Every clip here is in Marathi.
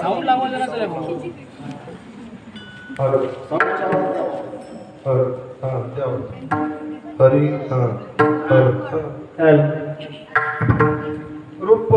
साऊंड लावा जरा चला हरी रूप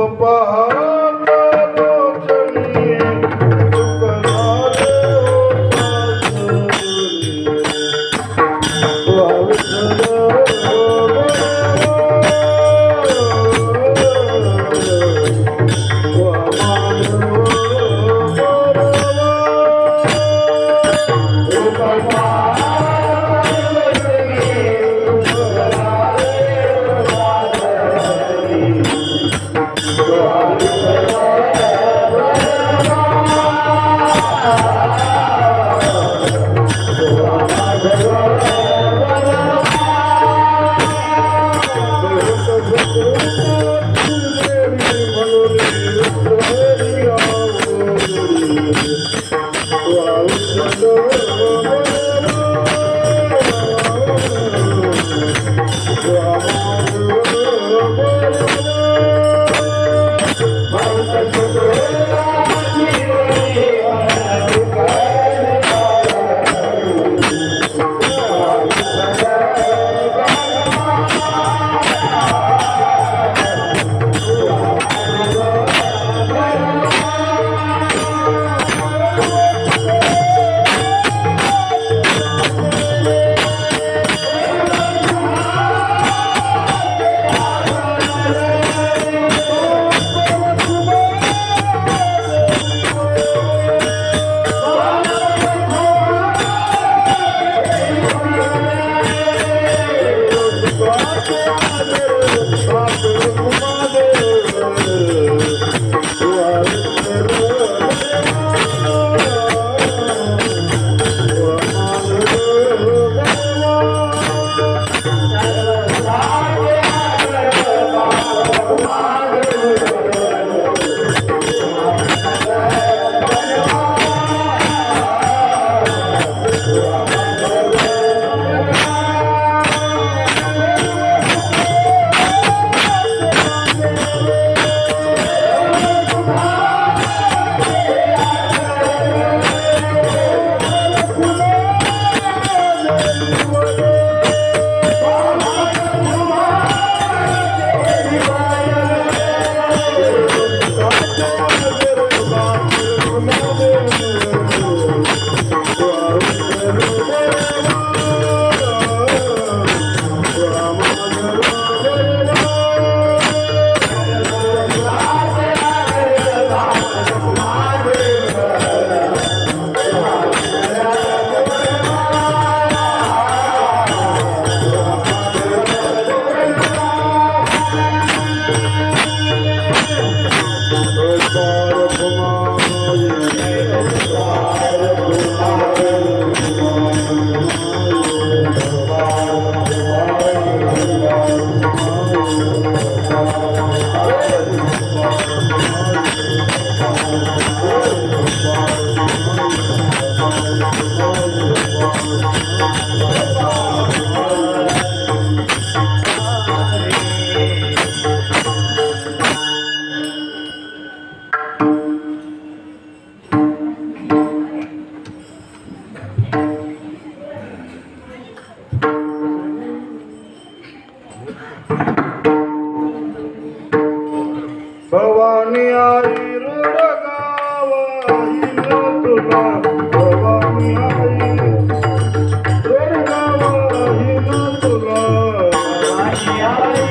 भवानी आई रुडगाव तुला भवानी आई रुडगाव तुला भवानी आई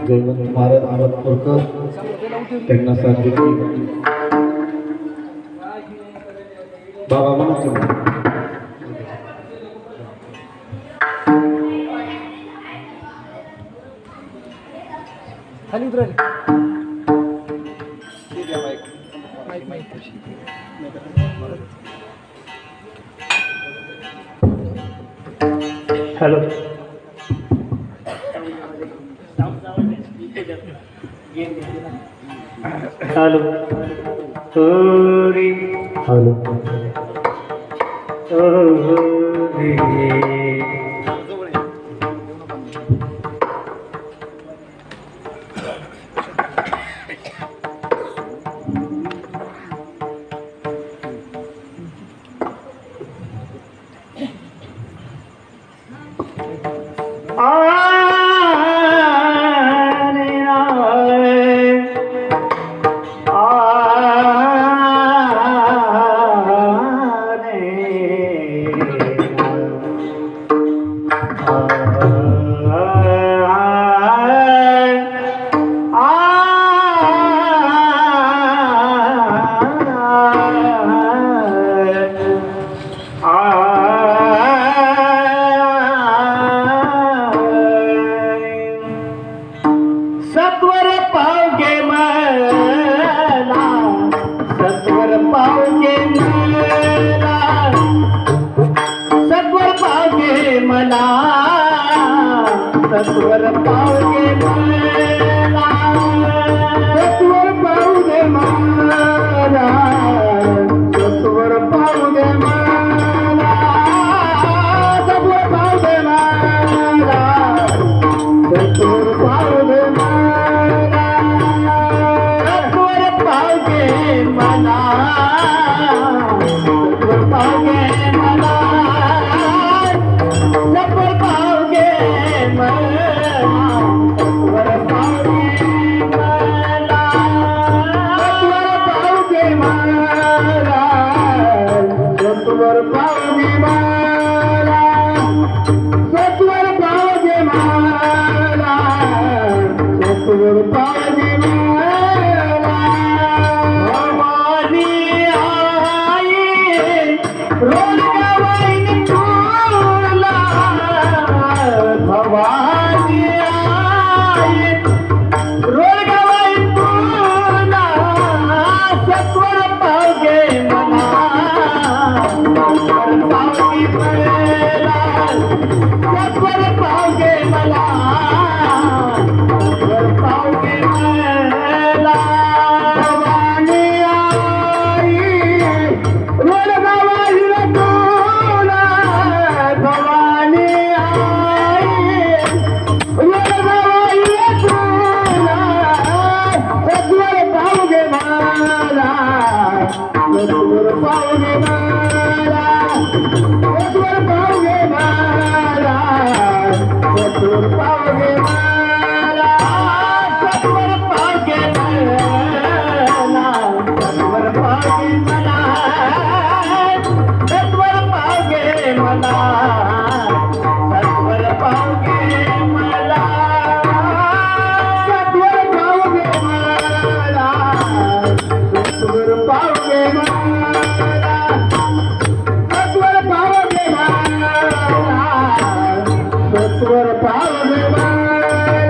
जयवंत महाराज आवाजपूरकर त्यांना साथ दिली बाबा म्हणून खाली उतरा रे. माहित. हॅलो हॅलो होरी हॅलो होरी सत्वर पावगे मला सत्वर पावगे मला सत्वर पावगे मला सत्वर पावगे मला सत्वर पावगे मला सत्वर पावगे मला सत्वर पावगे मला सत्वर पावगे मला सत्वर पावगे मला सत्वर पावगे मला सत्वर पावगे मला सत्वर पावगे मला सत्वर पावगे मला सत्वर पावगे मला सत्वर पावगे मला सत्वर पावगे मला भवानी आई रोडगावाईन तुला भवानी आई रोडगावाईन तुला सत्वर पावगे मला सत्वर पावगे मला सत्वर पावगे मला सत्वर पावगे मला भवानी आई रोडगावाईन तुला भवानी आई रोडगावाईन तुला सत्वर पावगे मला सत्वर पावगे मला सत्वर पावगे मला सत्वर पावगे मला सत्वर पावगे मला सत्वर पावगे मला सत्वर पावगे मला सत्वर पावगे मला सत्वर पावगे मला सत्वर पावगे मला सत्वर पावगे मला सत्वर पावगे मला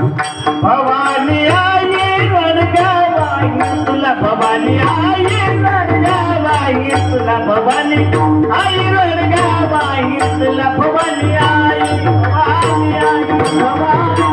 भवानी आई रडगावाई तुला भवानी आई रडगावाई तुला भवानी आई रडगावाई तुला भवानी आई भवानी आई भवानी आई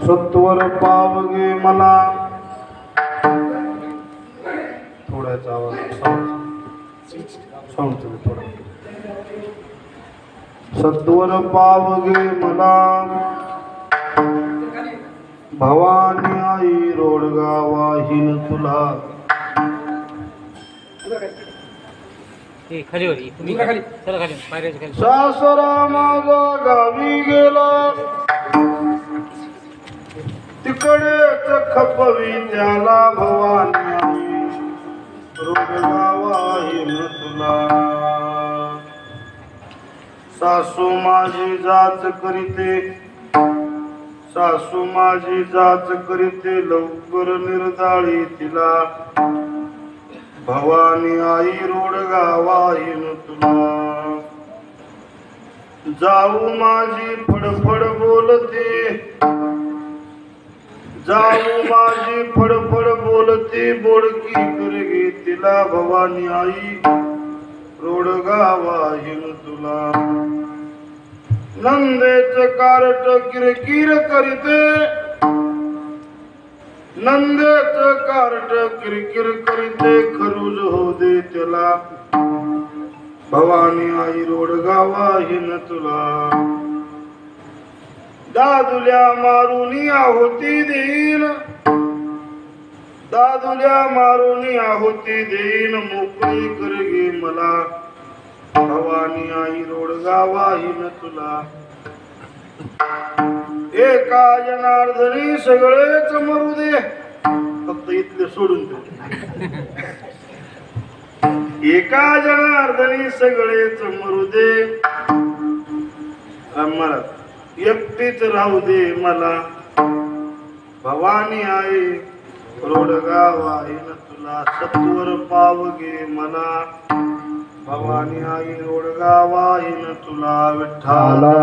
सत्वर पावगे मला थोड्याचा आवाज साऊंड थोडा सत्वर पावगे मला भवानी आई रोडगा वाहीन तुला खाली होती तुम्ही खाली चला खाली पायऱ्याच्या खाली सासरा माझा गावी गेला तिकडेच खपवी त्याला भवानी आई रोडगा वाहीन तुला सासू माझी जाच करीते सासू माझी जाच करीते लवकर निर्दाळी तिला भवानी आई रोडगा वाहीन तुला जाऊ माझी फडफड बोलते, जाऊ माझी फडफड बोलते, बोडकी कर गे तिला भवानी आई रोडगावा हिन तुला. नंदेच कारट किरकिर करीते, नंदेच कारट किरकिर करीते, खरूज हो दे त्याला भवानी आई रोडगावा हिन तुला. दादुल्या मारुनी आहुती देईन, दादुल्या मारुनी आहुती देईन, मोकळी कर गे मला भवानी आई रोडगावा हिन तुला. एका जनार्दनी सगळेच मरू दे, फक्त इथले सोडून दे. एका जनार्दनी सगळेच मरू दे, मला एकटीच राहू दे मला भवानी आई रोडगावा हिन तुला. सत्वर पाव गे मला भवानी आई रोडगावा हिन तुला. विठ्ठला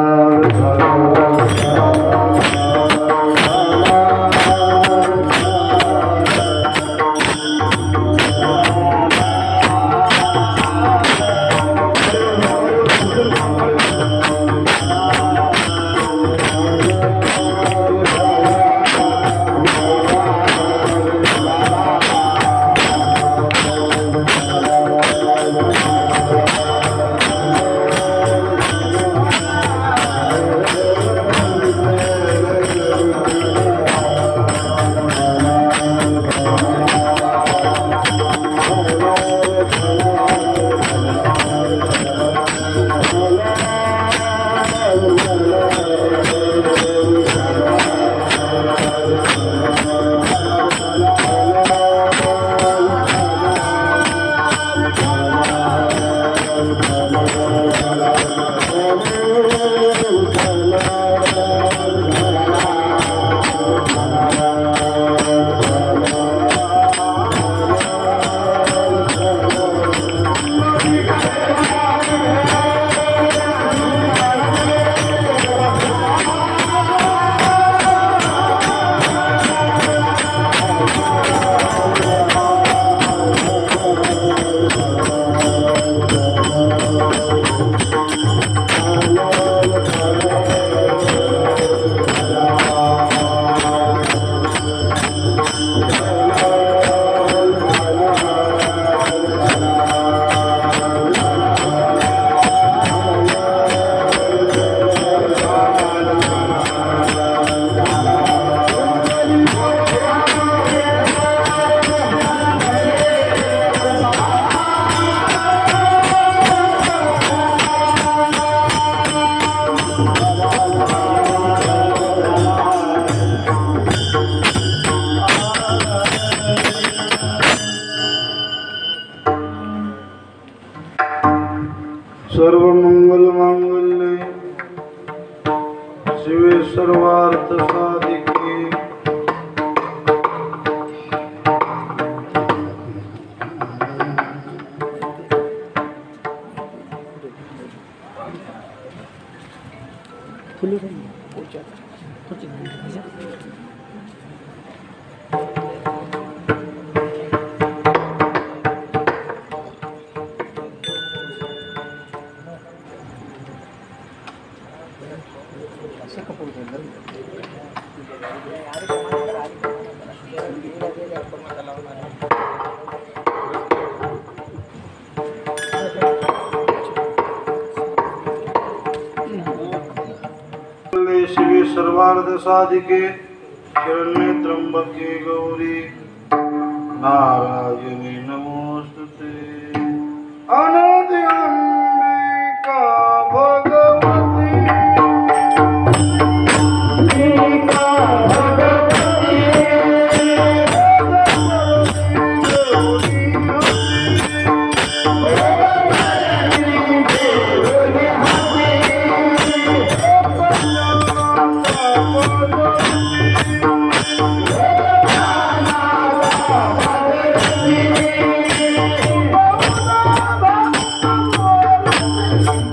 सर्व मंगल मांगल्ये शिवे सर्वार्थ साधिके शिवे सर्वार्थ साधिके शरण्ये त्र्यंबके गौरी नारायणी नमोस्तुते. अनादि अंबिका भगवती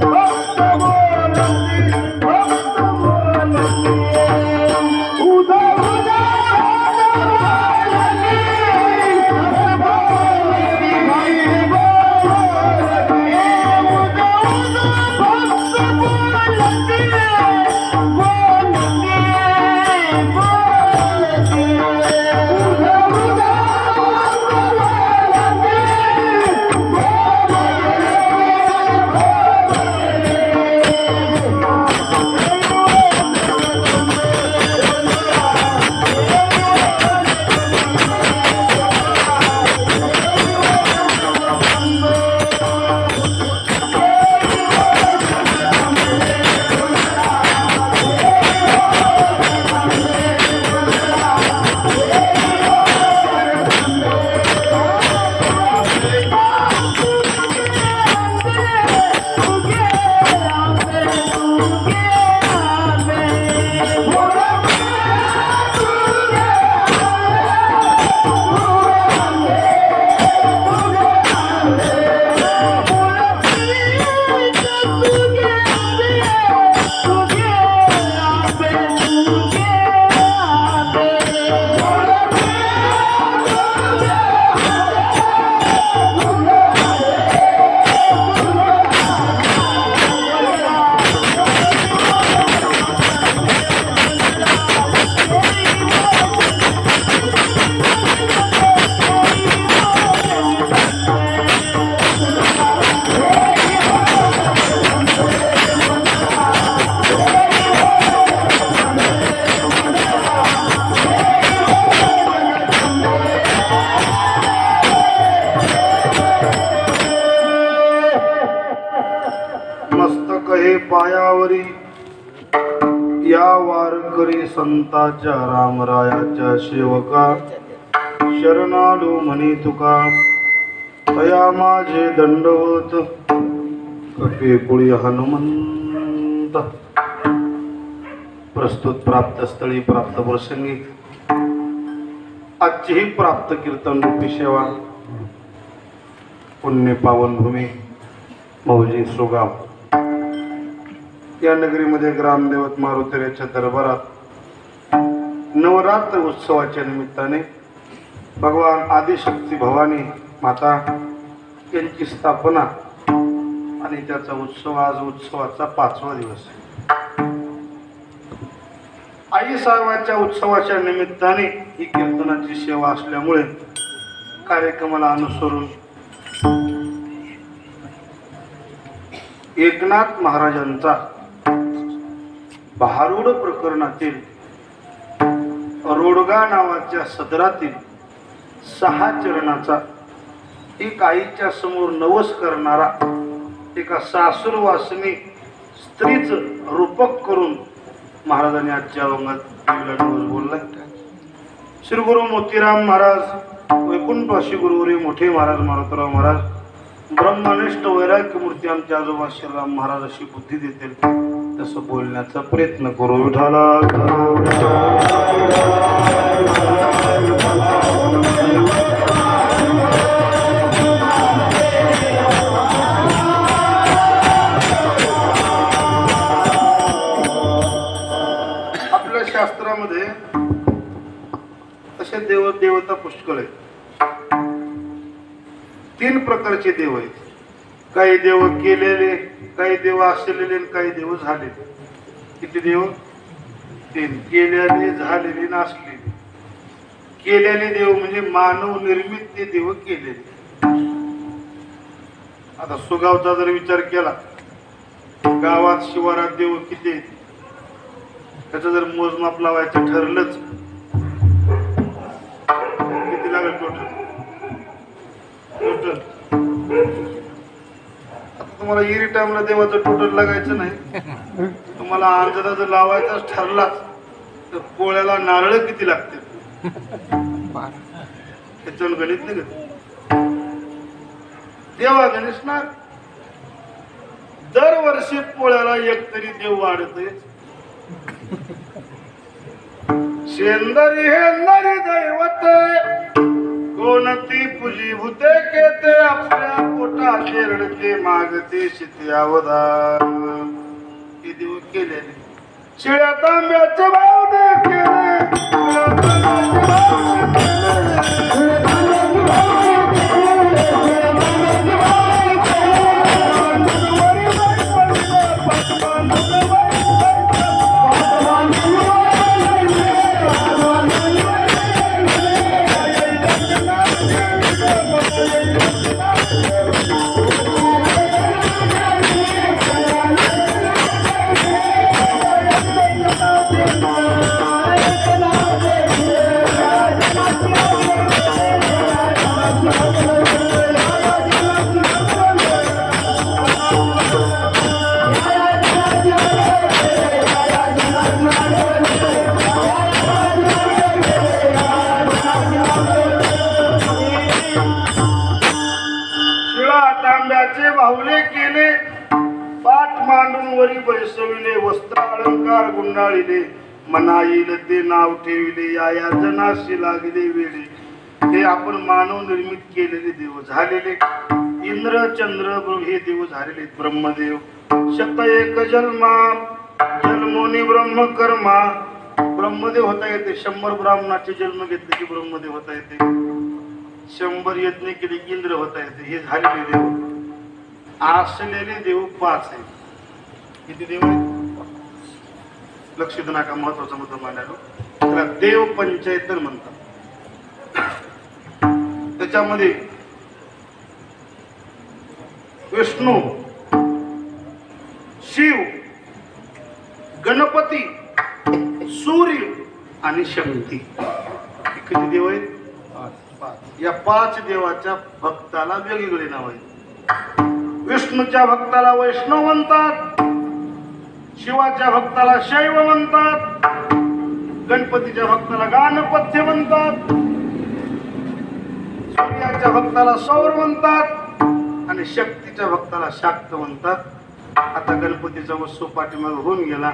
Oh! हे पायावरी या वारकरी संताच्या रामरायाच्या सेवका शरणालू म्हणी तुका तया माझे दंडवत कपे कुळी हनुमंत. प्रस्तुत प्राप्त स्थळी प्राप्त प्रसंगी आजची ही प्राप्त कीर्तन रूपी सेवा पुण्य पावन भूमी मौजी सुगाव या नगरीमध्ये ग्रामदेवत मारुतीच्या दरबारात नवरात्र उत्सवाच्या निमित्ताने भगवान आदिशक्ती भवानी माता यांची स्थापना आणि त्याचा उत्सव आज उत्सवाचा 5वा दिवस आहे. आई साहेबांच्या उत्सवाच्या निमित्ताने ही कीर्तनाची सेवा असल्यामुळे कार्यक्रमाला अनुसरून एकनाथ महाराजांचा बहारूड प्रकरणातील रोडगा नावाच्या सदरातील 6 चरणाचा एक आईच्या समोर नवस करणारा एका सासूरवासिनी स्त्रीच रूपक करून महाराजांनी आजच्या अभंगात नवस बोललाय. श्री गुरु मोतीराम महाराज, वैकुंठवासी गुरुवरी मोठे महाराज मारुतराव महाराज, ब्रह्मनिष्ठ वैराग्य मूर्ती आमच्या आजोबा श्रीराम महाराज अशी बुद्धी देतील तसं बोलण्याचा प्रयत्न करू. विठाला आपल्या शास्त्रामध्ये असे देवता पुष्कळ आहेत. 3 प्रकारचे देव आहेत. काही देव केलेले, काही देव असलेले, काही देव झालेले. किती देव? 3. केलेले, झालेले, नसलेले. केलेले देव म्हणजे मानव निर्मित ते देव केलेले. आता सुगावचा जर विचार केला, गावात शिवारात देव किती आहेत त्याचं जर मोजमाप लावायचं ठरलंच किती लागेल टोटल? आता तुम्हाला इरी टाइमला देवाचं टोटल लागायचं नाही. तुम्हाला अंजला जर लावायचाच ठरलाच तर पोळ्याला नारळ किती लागते त्याच्यावर गणित नाही का? देवा गणेशनार दरवर्षी पोळ्याला एक तरी देव वाढतोय. शेंदरी हेंदरी दैवत कोणती पुजी भूते केते आपल्या पोटाचे रडते मागते शिते अवधान. हे देव केलेले शिळ्या तांब्याचे भाव केले बाहुले केले, पाठ मांडून वरी बैसविले, वस्त्र अलंकार गुंडाळिले, मना येईल ते नाव ठेविले, या जनाशी लागले वेळे. हे आपण मानव निर्मित केलेले देव झालेले. इंद्र चंद्र हे देव झालेले. ब्रह्मदेव शत एक जन्मा, जन्मोनी ब्रह्म कर्मा. ब्रह्मदेव होता येते. 100 ब्राह्मणाचे जन्म घेतले की ब्रह्मदेव होता येते. 100 यज्ञ केले की इंद्र होता येते. हे झालेले देव. असलेले देव 5 आहेत. किती देव आहेत? लक्ष देऊ नका, महत्वाचा मुद्दा मांडायला. त्याला देव पंचायतर म्हणतात. त्याच्यामध्ये विष्णू, शिव, गणपती, सूर्य आणि शक्ती. किती देव आहेत? 5. या 5 देवाच्या भक्ताला वेगवेगळे नाव आहेत. विष्णूच्या भक्ताला वैष्णव म्हणतात, शिवाच्या भक्ताला शैव म्हणतात, गणपतीच्या भक्ताला गाणपत्य म्हणतात, सूर्याच्या भक्ताला सौर म्हणतात आणि शक्तीच्या भक्ताला शाक्त म्हणतात. आता गणपतीचा उत्सव पाठीमागे होऊन गेला.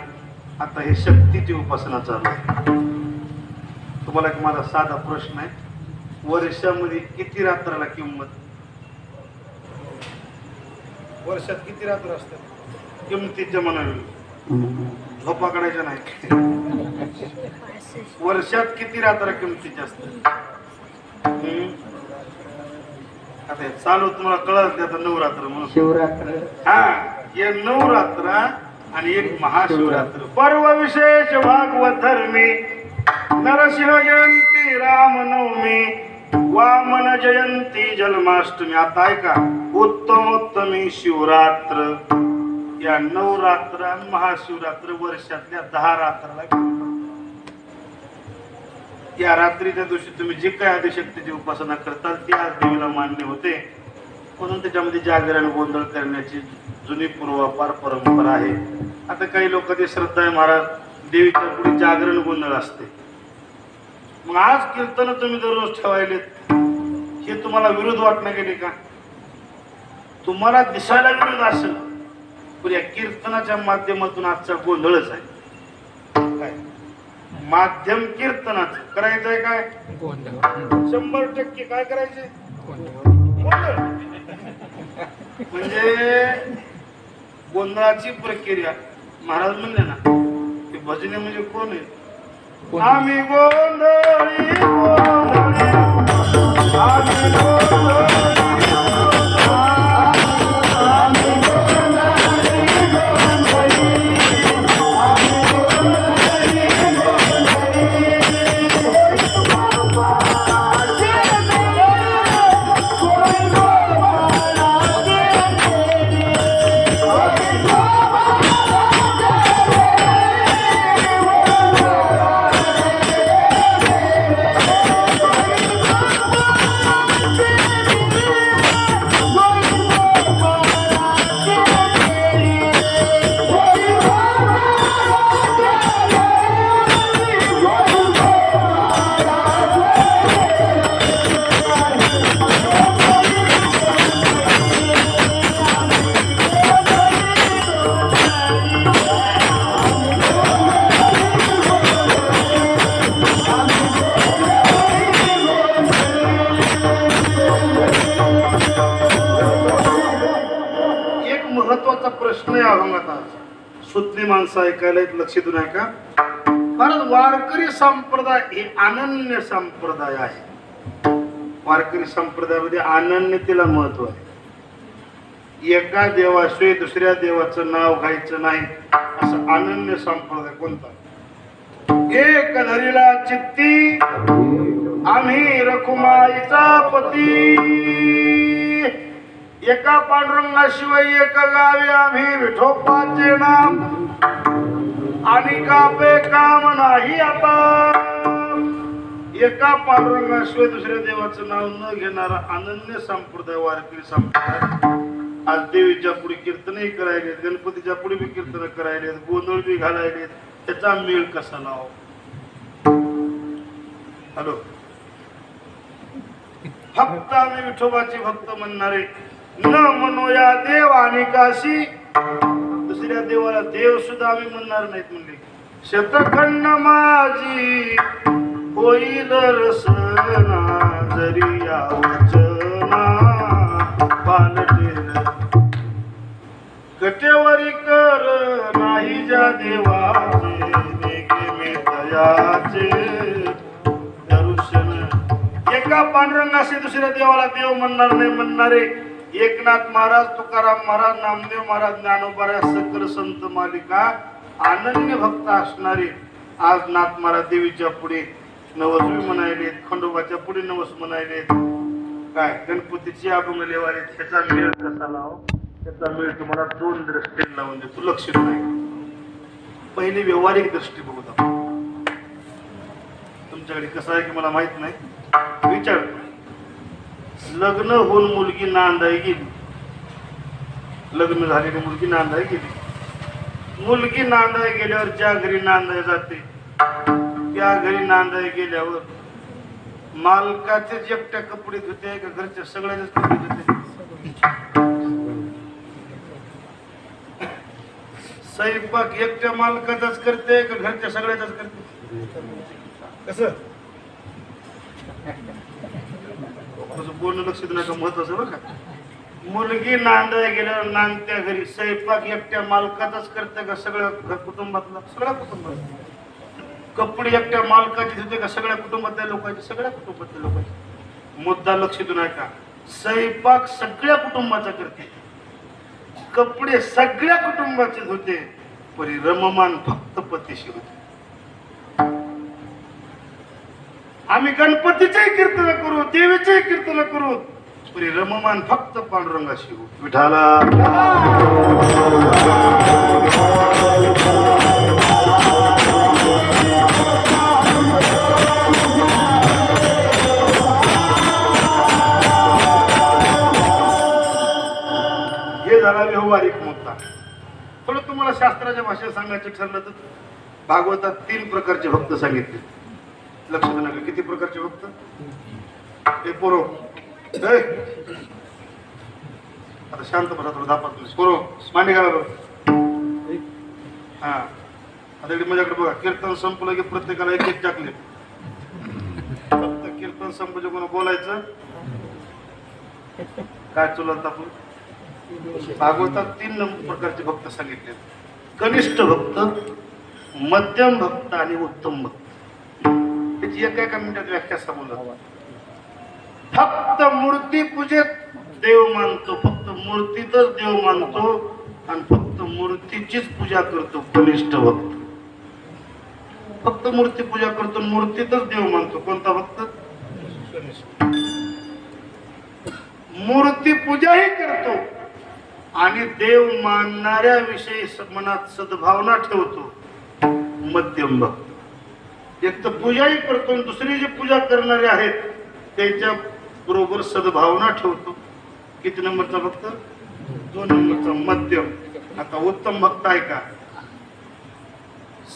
आता हे शक्तीची उपासना चालू आहे. तुम्हाला एक माझा साधा प्रश्न आहे. वर्षामध्ये किती रात्राला किंमत? वर्षात किती रात्र असतात? किमतीच्या मनाने झोपा काढायच्या नाही. वर्षात किती रात्र किमतीच्या असतात? आता हे चालू तुम्हाला कळत आता नवरात्र म्हणून. शिवरात्र. हा, हे नवरात्र आणि एक महाशिवरात्र. पर्व विशेष भागवत धर्मी, नरसिंह जयंती, रामनवमी, वामन जयंती, जन्माष्टमी. आता ऐका, उत्तमोत्तमी शिवरात्र. या नवरात्र आणि महाशिवरात्र वर्षातल्या 10 रात्राला. या रात्रीच्या दिवशी तुम्ही जे काही आदिशक्तीची उपासना करताल ती आज देवीला मान्य होते. म्हणून त्याच्यामध्ये जागरण गोंधळ करण्याची जुनी पूर्वापार परंपरा आहे. आता काही लोकांची श्रद्धा आहे, महाराज देवीच्या पुढे जागरण गोंधळ असते. मग आज कीर्तन तुम्ही दररोज ठेवायलेत, हे तुम्हाला विरोध वाटणं गेले का? तुम्हाला दिसायला विरोध असेल, पण या कीर्तनाच्या माध्यमातून आजचा गोंधळच आहे. काय माध्यम कीर्तनाचं करायचंय? काय 100% काय करायचे? गोंधळ. म्हणजे गोंधळाची प्रक्रिया. महाराज म्हणले ना की भजने म्हणजे कोण आहे? आम्ही गोंधळी गोंधळी, आम्ही गोंधळी. सुतली माणसं ऐकायला लक्ष देऊ नका. कारण वारकरी संप्रदाय हे अनन्य संप्रदाय आहे. वारकरी संप्रदायामध्ये अनन्यतेला महत्व आहे. एका देवाशिवाय दुसऱ्या देवाचं नाव घ्यायचं नाही, असं अनन्य संप्रदाय कोणता? एक धरीला चित्ती आम्ही रखुमाईचा पती, एका पांडुरंगाशिवाय एक गावी आम्ही विठोबाचे नाम, आणि कापे काम नाही आता. एका पांडुरंगाशिवाय दुसऱ्या देवाचं नाव न घेणारा अनन्य संप्रदाय वारकरी संप्रदाय. आज देवीच्या पुढे कीर्तनही करायले, गणपतीच्या पुढे बी कीर्तन करायले, गोंधळ बी घालायले. त्याचा मेळ कसा लाव? हॅलो, फक्त आम्ही विठोबाचे भक्त म्हणणारे न म्हणूया देव आणि काशी, दुसऱ्या देवाला देव सुद्धा आम्ही म्हणणार नाहीत म्हणले. शतखंड माझी होईल रसना, जरी या वचना पालटेल. कटेवरी कर नाही ज्या देवाचे, देगे मे दयाचे दर्शन. एका पांडुरंगाशी दुसऱ्या देवाला देव म्हणणार नाही म्हणणारे एकनाथ महाराज, तुकाराम महाराज, नामदेव महाराज, ज्ञानोबा, सकल संत मालिका अनन्य भक्त असणारे आज नाथ महाराज देवीच्या पुढे नवस म्हणायलेत, खंडोबाच्या पुढे नवस म्हणायलेत. काय गणपतीची अभंगले वाले, त्याचा मेळ कसा लाव, त्याचा मेळ तुम्हाला दोन दृष्टीने लावून देतो, लक्ष नाही. पहिली व्यवहारिक दृष्टी बघू आपण. तुमच्याकडे कसं आहे की मला माहित नाही, विचारतो. लग्न होऊन मुलगी नांदाई गेली, लग्न झालेली मुलगी नांदाई गेली. मुलगी नांदाई गेल्यावर ज्या घरी नांदाई जाते त्या घरी नांदाई गेल्यावर मालकाचेच एकट्या कपडे धुते का घरच्या सगळ्याच कपडे धुते? स्वयंपाक एकट्या मालकाचाच करते का घरच्या सगळ्याचाच करते? कसं बोलणं लक्ष देण्याचं महत्वाचं बरं का. मुलगी नांदाय गेल्यावर नांदत्या घरी स्वयंपाक एकट्या मालकाचाच करते का सगळ्या कुटुंबातला? सगळ्या कुटुंबात. कपडे एकट्या मालकाचे धुते का सगळ्या कुटुंबातल्या लोकांचे? सगळ्या कुटुंबातल्या लोकांचे. मुद्दा लक्ष देऊ नका. स्वयंपाक सगळ्या कुटुंबाचा करते, कपडे सगळ्या कुटुंबाचे धुते, परी रममान फक्त पतीशी होते. आम्ही गणपतीचेही कीर्तन करू, देवीचेही कीर्तन करू, परी रममान फक्त पांडुरंगाशी हो. विठाला हे झाला व्यवहारिक मुद्दा. थोडं तुम्हाला शास्त्राच्या भाषेत सांगायचं ठरलं तर भागवतात 3 प्रकारचे भक्त सांगितले. लक्ष देणार. किती प्रकारचे भक्त? हे पोरो आता शांत बसा, थोडं दापात पोरो मांडी घाला बरं. हा आता इकडे माझ्याकडे बघा. कीर्तन संपलं की प्रत्येकाला एक एक टाकले. फक्त कीर्तन संपलं कोणा बोलायचं काय चुलत आपण. भागवतात 3 प्रकारचे भक्त सांगितले. कनिष्ठ भक्त, मध्यम भक्त आणि उत्तम भक्त. त्याची एका मिनिटात व्याख्या समजला. फक्त मूर्ती पूजेत देव मानतो, फक्त मूर्तीतच देव मानतो आणि फक्त मूर्तीचीच पूजा करतो कनिष्ठ भक्त. फक्त मूर्ती पूजा करतो, मूर्तीतच देव मानतो. कोणता भक्त? मूर्ती पूजाही करतो आणि देव मानणाऱ्या विषयी मनात सद्भावना ठेवतो मध्यम भक्त. एक तर पूजाही करतो आणि दुसरी जी पूजा करणारे आहेत त्यांच्या बरोबर सद्भावना ठेवतो. किती नंबरचा भक्त? 2 नंबरचा मध्यम. आता उत्तम भक्त आहे का?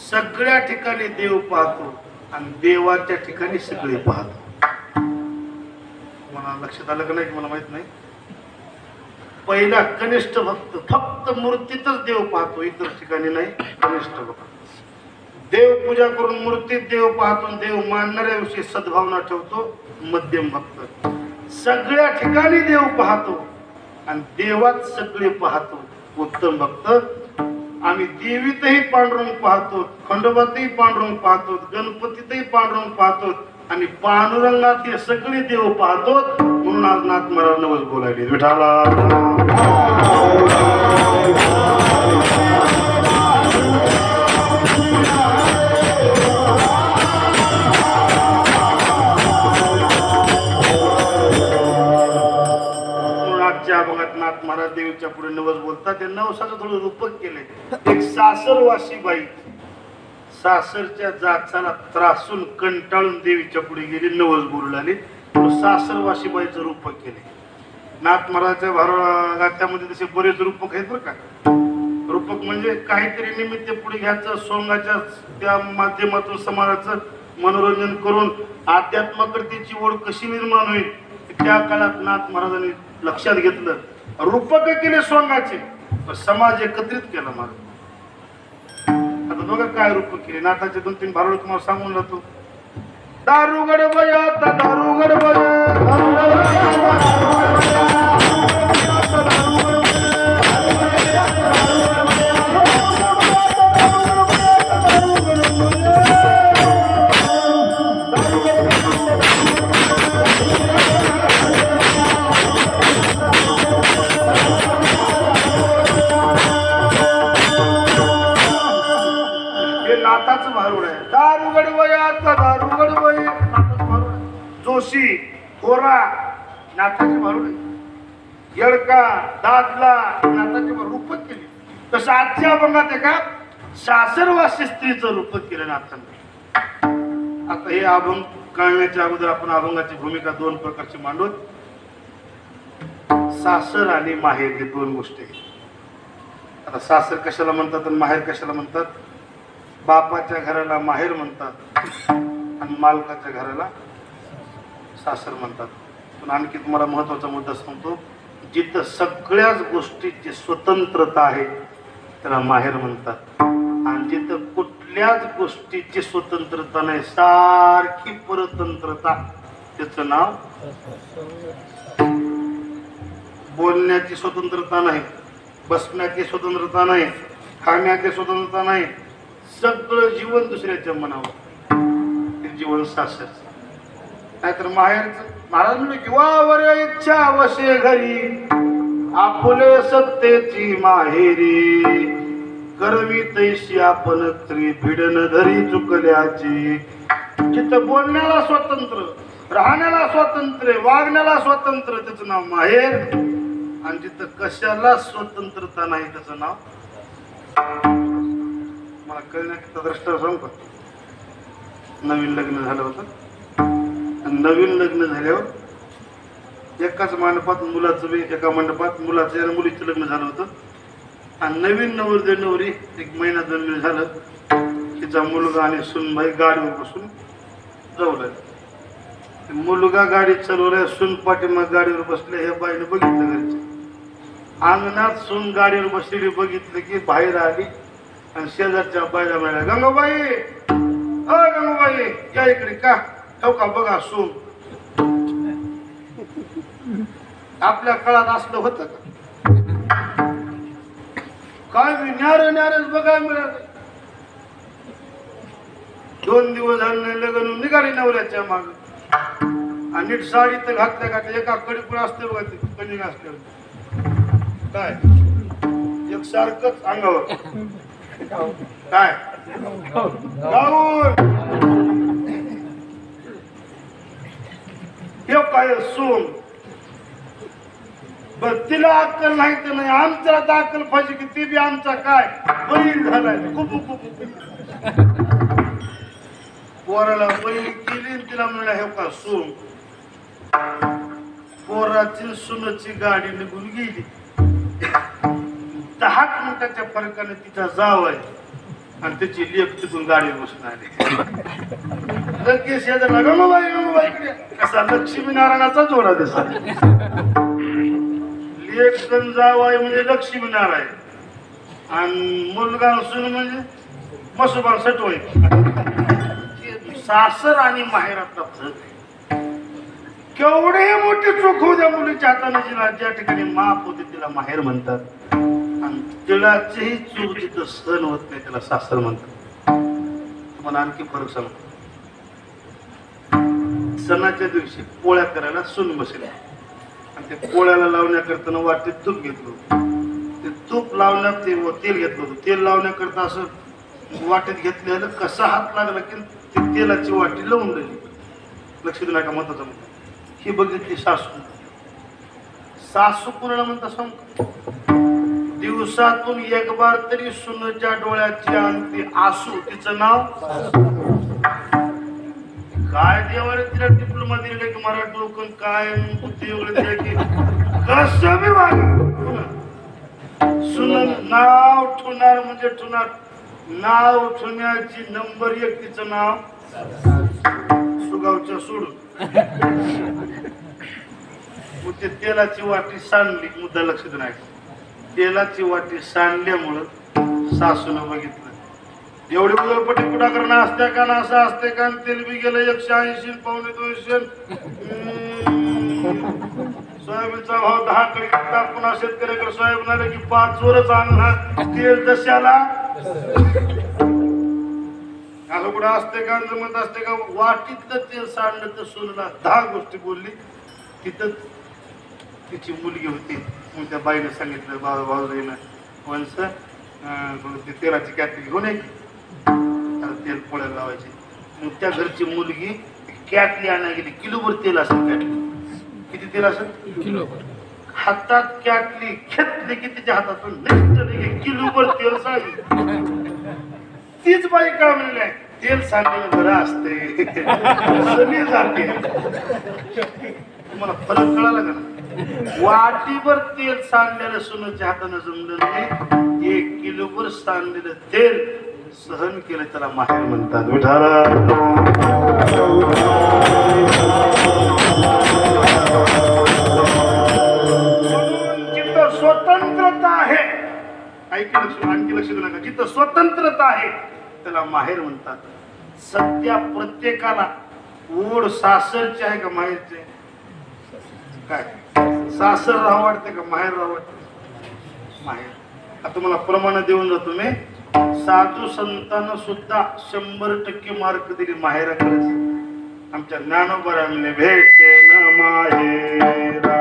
सगळ्या ठिकाणी देव पाहतो आणि देवाच्या ठिकाणी सगळे पाहतो. मला लक्षात आलं का नाही की मला माहित नाही. पहिला कनिष्ठ भक्त फक्त मूर्तीतच देव पाहतो, इतर ठिकाणी नाही. कनिष्ठ भक्त देव पूजा करून मूर्तीत देव पाहतो, देव मानणाऱ्या विषयी सद्भावना ठेवतो. मध्यम भक्त सगळ्या ठिकाणी देव पाहतो आणि देवात सगळे पाहतो. उत्तम भक्त आम्ही देवीतही पांडुरंग पाहतो, खंडोबातही पांडुरंग पाहतो, गणपतीतही पांडुरंग पाहतो आणि पांडुरंगात हे सगळे देव पाहतो. म्हणून आज नाथ महाराज नवस बोलायले. विठाला भागात नाथ महाराज देवीच्या पुढे नवस बोलतात. त्या नवसाचं थोडं रूपक केलंय. एक सासरवासी बाई सासरच्या जाचाला त्रासून कंटाळून देवीच्या पुढे गेली, नवस बोलू लागली. सासरवासी बाईचं रूपक केले. नाथ महाराजच्या गाथ्यामध्ये तसे बरेच रूपक आहेत बरं का. रूपक म्हणजे काहीतरी निमित्त पुढे घ्यायचं, सोंगाच्या त्या माध्यमातून समाजाचं मनोरंजन करून अध्यात्माकडे त्याची ओढ कशी निर्माण होईल त्या काळात नाथ महाराजांनी लक्षात घेतलं रूपक केले सोंगाचे, पण समाज एकत्रित केला मला. आता बघा काय रूप केले. नाथाचे 2-3 भारुड तुम्हाला सांगून जातो. दारुगड बया दारुगड नाथाचं भारुड आहे. दारुगड वयाचा दारुगड वय नाथाचं भारुड आहे. जोशी कोरा नाथाचे भारुड आहे. येडका दादला नाथाचे रूपक केले. तसं आजच्या अभंगात आहे का सासरवासी स्त्रीचं रूपक केलं नाथांनी. आता हे अभंग कळण्याच्या अगोदर आपण अभंगाची भूमिका 2 प्रकारची मांडूत. सासर आणि माहेर हे 2 गोष्टी आहेत. आता सासर कशाला म्हणतात आणि माहेर कशाला म्हणतात? बापाच्या घराला माहेर म्हणतात आणि मालकाच्या घराला सासर म्हणतात. पण आणखी तुम्हाला महत्वाचा मुद्दा सांगतो. जिथं सगळ्याच गोष्टीची स्वतंत्रता आहे त्याला माहेर म्हणतात, आणि जिथं कुठल्याच गोष्टीची स्वतंत्रता नाही, सारखी परतंत्रता, त्याचं नाव. बोलण्याची स्वतंत्रता नाही, बसण्याची स्वतंत्रता नाही, खाण्याची स्वतंत्रता नाही, सगळं जीवन दुसऱ्याच्या मनावर, ते जीवन सासर. नाहीतर माहेरचं महाराज म्हणजे किंवा इच्छा वशे घरी आपुले सत्तेची माहेरी करवी तैशी आपण स्त्री भिडन धरी चुकल्याची. जिथं बोलण्याला स्वतंत्र, राहण्याला स्वतंत्र, वागण्याला स्वतंत्र, त्याचं नाव माहेर. आणि जिथं कशाला स्वतंत्रता नाही त्याचं नाव. मला कळण्याचा दृष्टांत सांगू का? नवीन लग्न झालं होतं. नवीन लग्न झाल्यावर एकाच मंडपात मुलाचं बी, एका मंडपात मुलाचं आणि मुलीचं लग्न झालं होतं. आणि नवीन नवरदेव नवरी 1 महिना 2 महिने झालं, तिचा मुलगा आणि सुनबाई गाडीवर बसून जाऊ लागले. मुलगा गाडी चालवलाय, सून पाठीमाग गाडीवर बसले. ह्या बाईने बघितलं घरचे. अंगणात सून गाडीवर बसलेली बघितलं की बाहेर आली आणि शेजारच्या बाईला म्हणाल्या, गंगूबाई अ गंगूबाई या इकडे. का ठेव का बघा सून. आपल्या काळात असलं होतं का? काय न्यारच बघा मिळालं. 2 दिवस झाले लग्न, निघाली नवऱ्याच्या माग. आणि नीट साडी तर घातल्या एका कडे पण असते बघा, ते कणिक असते काय एक सारखंच अंगावर काय गाऊन. हे काय सून. बर तिला अक्कल नाही तर नाही, आमच्या आता अक्कल पाहिजे की ती बी आमचा काय बैल झालाय. पोराला बैल केली, तिला म्हणला हे का सून. पोराची सुनाची गाडी निघून गेली. 10 मिनिटाच्या फरकाने तिचा जाव आहे आणि त्याची लेख तिथून गाडीवर बसून आली. लगेच शेजारला गंगूबाई इकडे. कसा लक्ष्मीनारायणाचा जोडा दिसा. लेख गण जाव आहे म्हणजे लक्ष्मीनारायण, आणि मुलगा सून म्हणजे मसोबा सटवाय. सासर आणि माहेरातला फरक आहे. केवढे मोठी चूक होऊ द्या मुलीच्या हाताने, जिला ज्या ठिकाणी माप होते तिला माहेर म्हणतात, आणि तिलाचीही चूक जिथं सहन होत नाही त्याला सासर म्हणतात. तुम्हाला आणखी फरक सांगतो. सणाच्या दिवशी पोळ्या करायला सून बसले, आणि ते पोळ्याला लावण्याकरता वाटेत तूप घेतलं. ते तूप लावण्यात तेल घेतलं होतं. तेल लावण्याकरता असं वाटेत घेतलेलं कसा हात लागला की ते तेलाची वाटी लावून दिली. लक्ष दिलं का? महत्वाचं म्हणतो. ही बघितली सासू. सासू कुणाला म्हणता सांग? दिवसातून 1 बार तरी सुनेच्या डोळ्याची आणते आसू, तिचं नाव. काय देवाने तिला डिप्लोमा दिले की मराठी लोकन काय बुद्धी वगैरे दिले की कसं बी वाग. सुन नाव ठेवणार म्हणजे ठेवणार. नाव ठेवण्याची नंबर 1 तिचं नाव. सुगावच्या सोडून मग ते तेलाची वाटी सांडली, मुद्दा लक्षात नाही. तेलाची वाटी सांडल्यामुळं सासूनं बघितलं, एवढी उदरपट्टी कुठा करणं असते का ना, असं असते का, तेल बी गेलं 180 पावणे 200. सोयाबीनचा भाव 10 कडे घेतला, पुन्हा शेतकऱ्याकडे सोयाबीन आलं की 5 वरच आणणार तेल दशाला. असं कुठं असते का, जमत असते का. वाटीतलं तेल सांडलं तर सोनला 10 गोष्टी बोलली. तिथं तिची मुलगी होती, मग त्या बाईने सांगितलं, भाऊजाईनं, वंश ते तेलाची कॅटली घेऊन ये, तेल पोळ्याला लावायचे. मग त्या घरची मुलगी कॅटली आणायला गेली. किलोभर तेल असेल कॅटली. किती तेल असेल? किलो. हातात कॅटली घेतली की तिच्या हातातून नेक्स्ट किलोभर तेल सांगितलं. तीच बाई काय म्हणली आहे, तेल सांगलेलं बरं असते सगळी जाते. तुम्हाला फरक कळाला का ना. वाटीभर तेल सांडलेलं सोन्याच्या हातानं जमलं नाही, 1 किलोभर सांडलेलं तेल सहन केलं त्याला माहेर म्हणतात. विठाला जिथं स्वतंत्रता आहे, आणखी लक्ष देऊ नका, जिथं स्वतंत्रता आहे त्याला माहेर म्हणतात. सध्या प्रत्येकाला ओढ सासरची आहे का माहेरचे? काय सासर राहू वाटते का माहेर राहू वाटते? माहेर. आता तुम्हाला प्रमाण देऊन जातो मी. साधू संतांना सुद्धा 100% मार्क दिली माहेराकडेच. आमच्या ज्ञानोबराने भेटे न माहेरा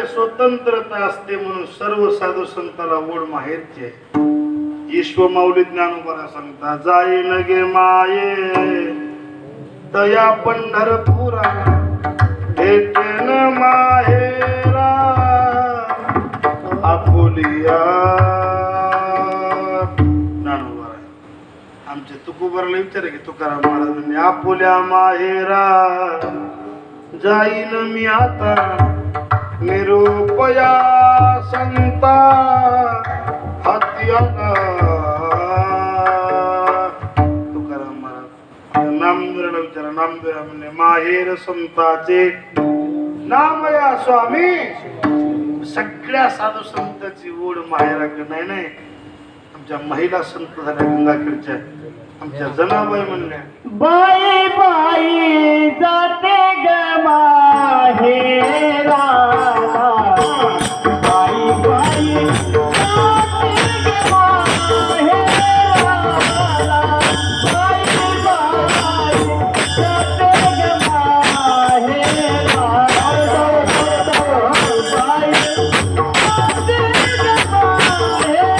स्वतंत्रता असते म्हणून सर्व साधू संतांना ओढ माहेरची आहे. ईश्वर माऊली ज्ञानोबा सांगता, जाई नगे माये तया पंढरपुरा भेटेन माहेरा आपुलिया. ज्ञानोबा आमच्या तुकोबाराला विचार की तुकाराम महाराजांनी, आपुल्या माहेरा जाईन मी आता निरूपया संता हात्याला. तुकाराम महाराज नामदेवाला विचारा. नामदेवा म्हणले, माहेर संताचे नाम या स्वामी. सगळ्या साधू संतांची ओढ माहेराकडे नाही. नाही, आमच्या महिला संत झाल्या गंगाखेडच्या, आमच्या जनाबाई म्हणल्या, बाई बाई जाते ग माहेरा, बाई बाई जाते ग माहेरा, बाई बाई जाते ग माहेरा, बाई जाते ग माहेरा.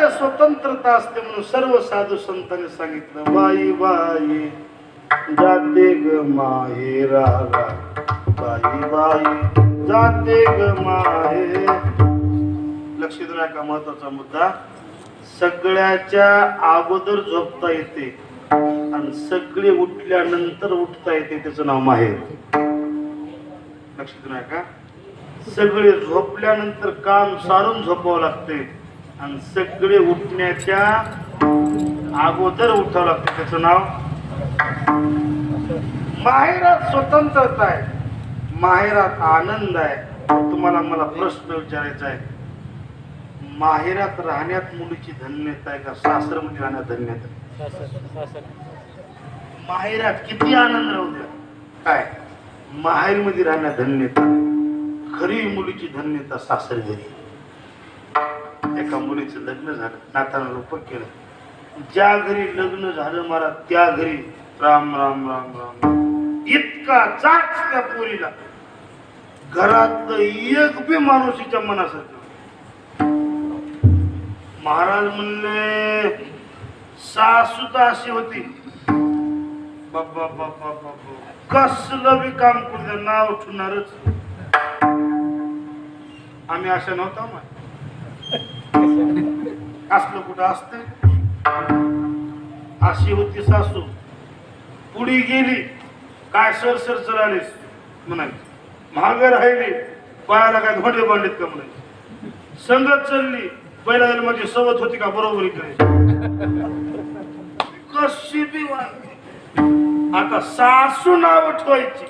माहेराला स्वतंत्रता असते म्हणून सर्व साधू संतांनी सांगितलं बाई बाई जाते ग माहेराला, बाई बाई जाते ग माहे. लक्ष देऊ नका, महत्वाचा मुद्दा. सगळ्याच्या अगोदर झोपता येते आणि सगळे उठल्यानंतर उठता येते, त्याचं नाव माहेर. लक्ष देऊ नका. सगळे झोपल्यानंतर काम सारून झोपावं लागते आणि सगळे उठण्याच्या अगोदर उठावं लागते, त्याचं नाव माहेरात स्वतंत्रता आहे, माहेरात आनंद आहे. तुम्हाला मला प्रश्न विचारायचा आहे, माहेरात राहण्यात मुलीची धन्यता आहे का सासरमध्ये राहण्यात धन्यता आहे? माहेरात किती आनंद राहू द्या, काय माहेरमध्ये राहण्यात धन्यता. खरी मुलीची धन्यता सासर घरी. एका मुलीचं लग्न झालं, नाताना रूपक केलं, ज्या घरी लग्न झालं मला त्या घरी राम राम राम राम इतका जाच त्या पोरीला, घरातलं एक बी माणूसीच्या मनासारखं. महाराज म्हणले सासू तर अशी होती, बाबा बाबा बाबा कसलं बी काम करू द्या नाव ठेवणारच. आम्ही अशा नव्हता मग, असलं कुठं असते. अशी होती सासू. पुढे गेली काय सरसर चढालीस म्हणाली, मागे राहिली पायाला काय धोंडे बांधलेत का म्हणाली, संगत चालली पहिला माझी सवत होती का बरोबरी करायची, कशी बी वागली. आता सासू नाव ठेवायची.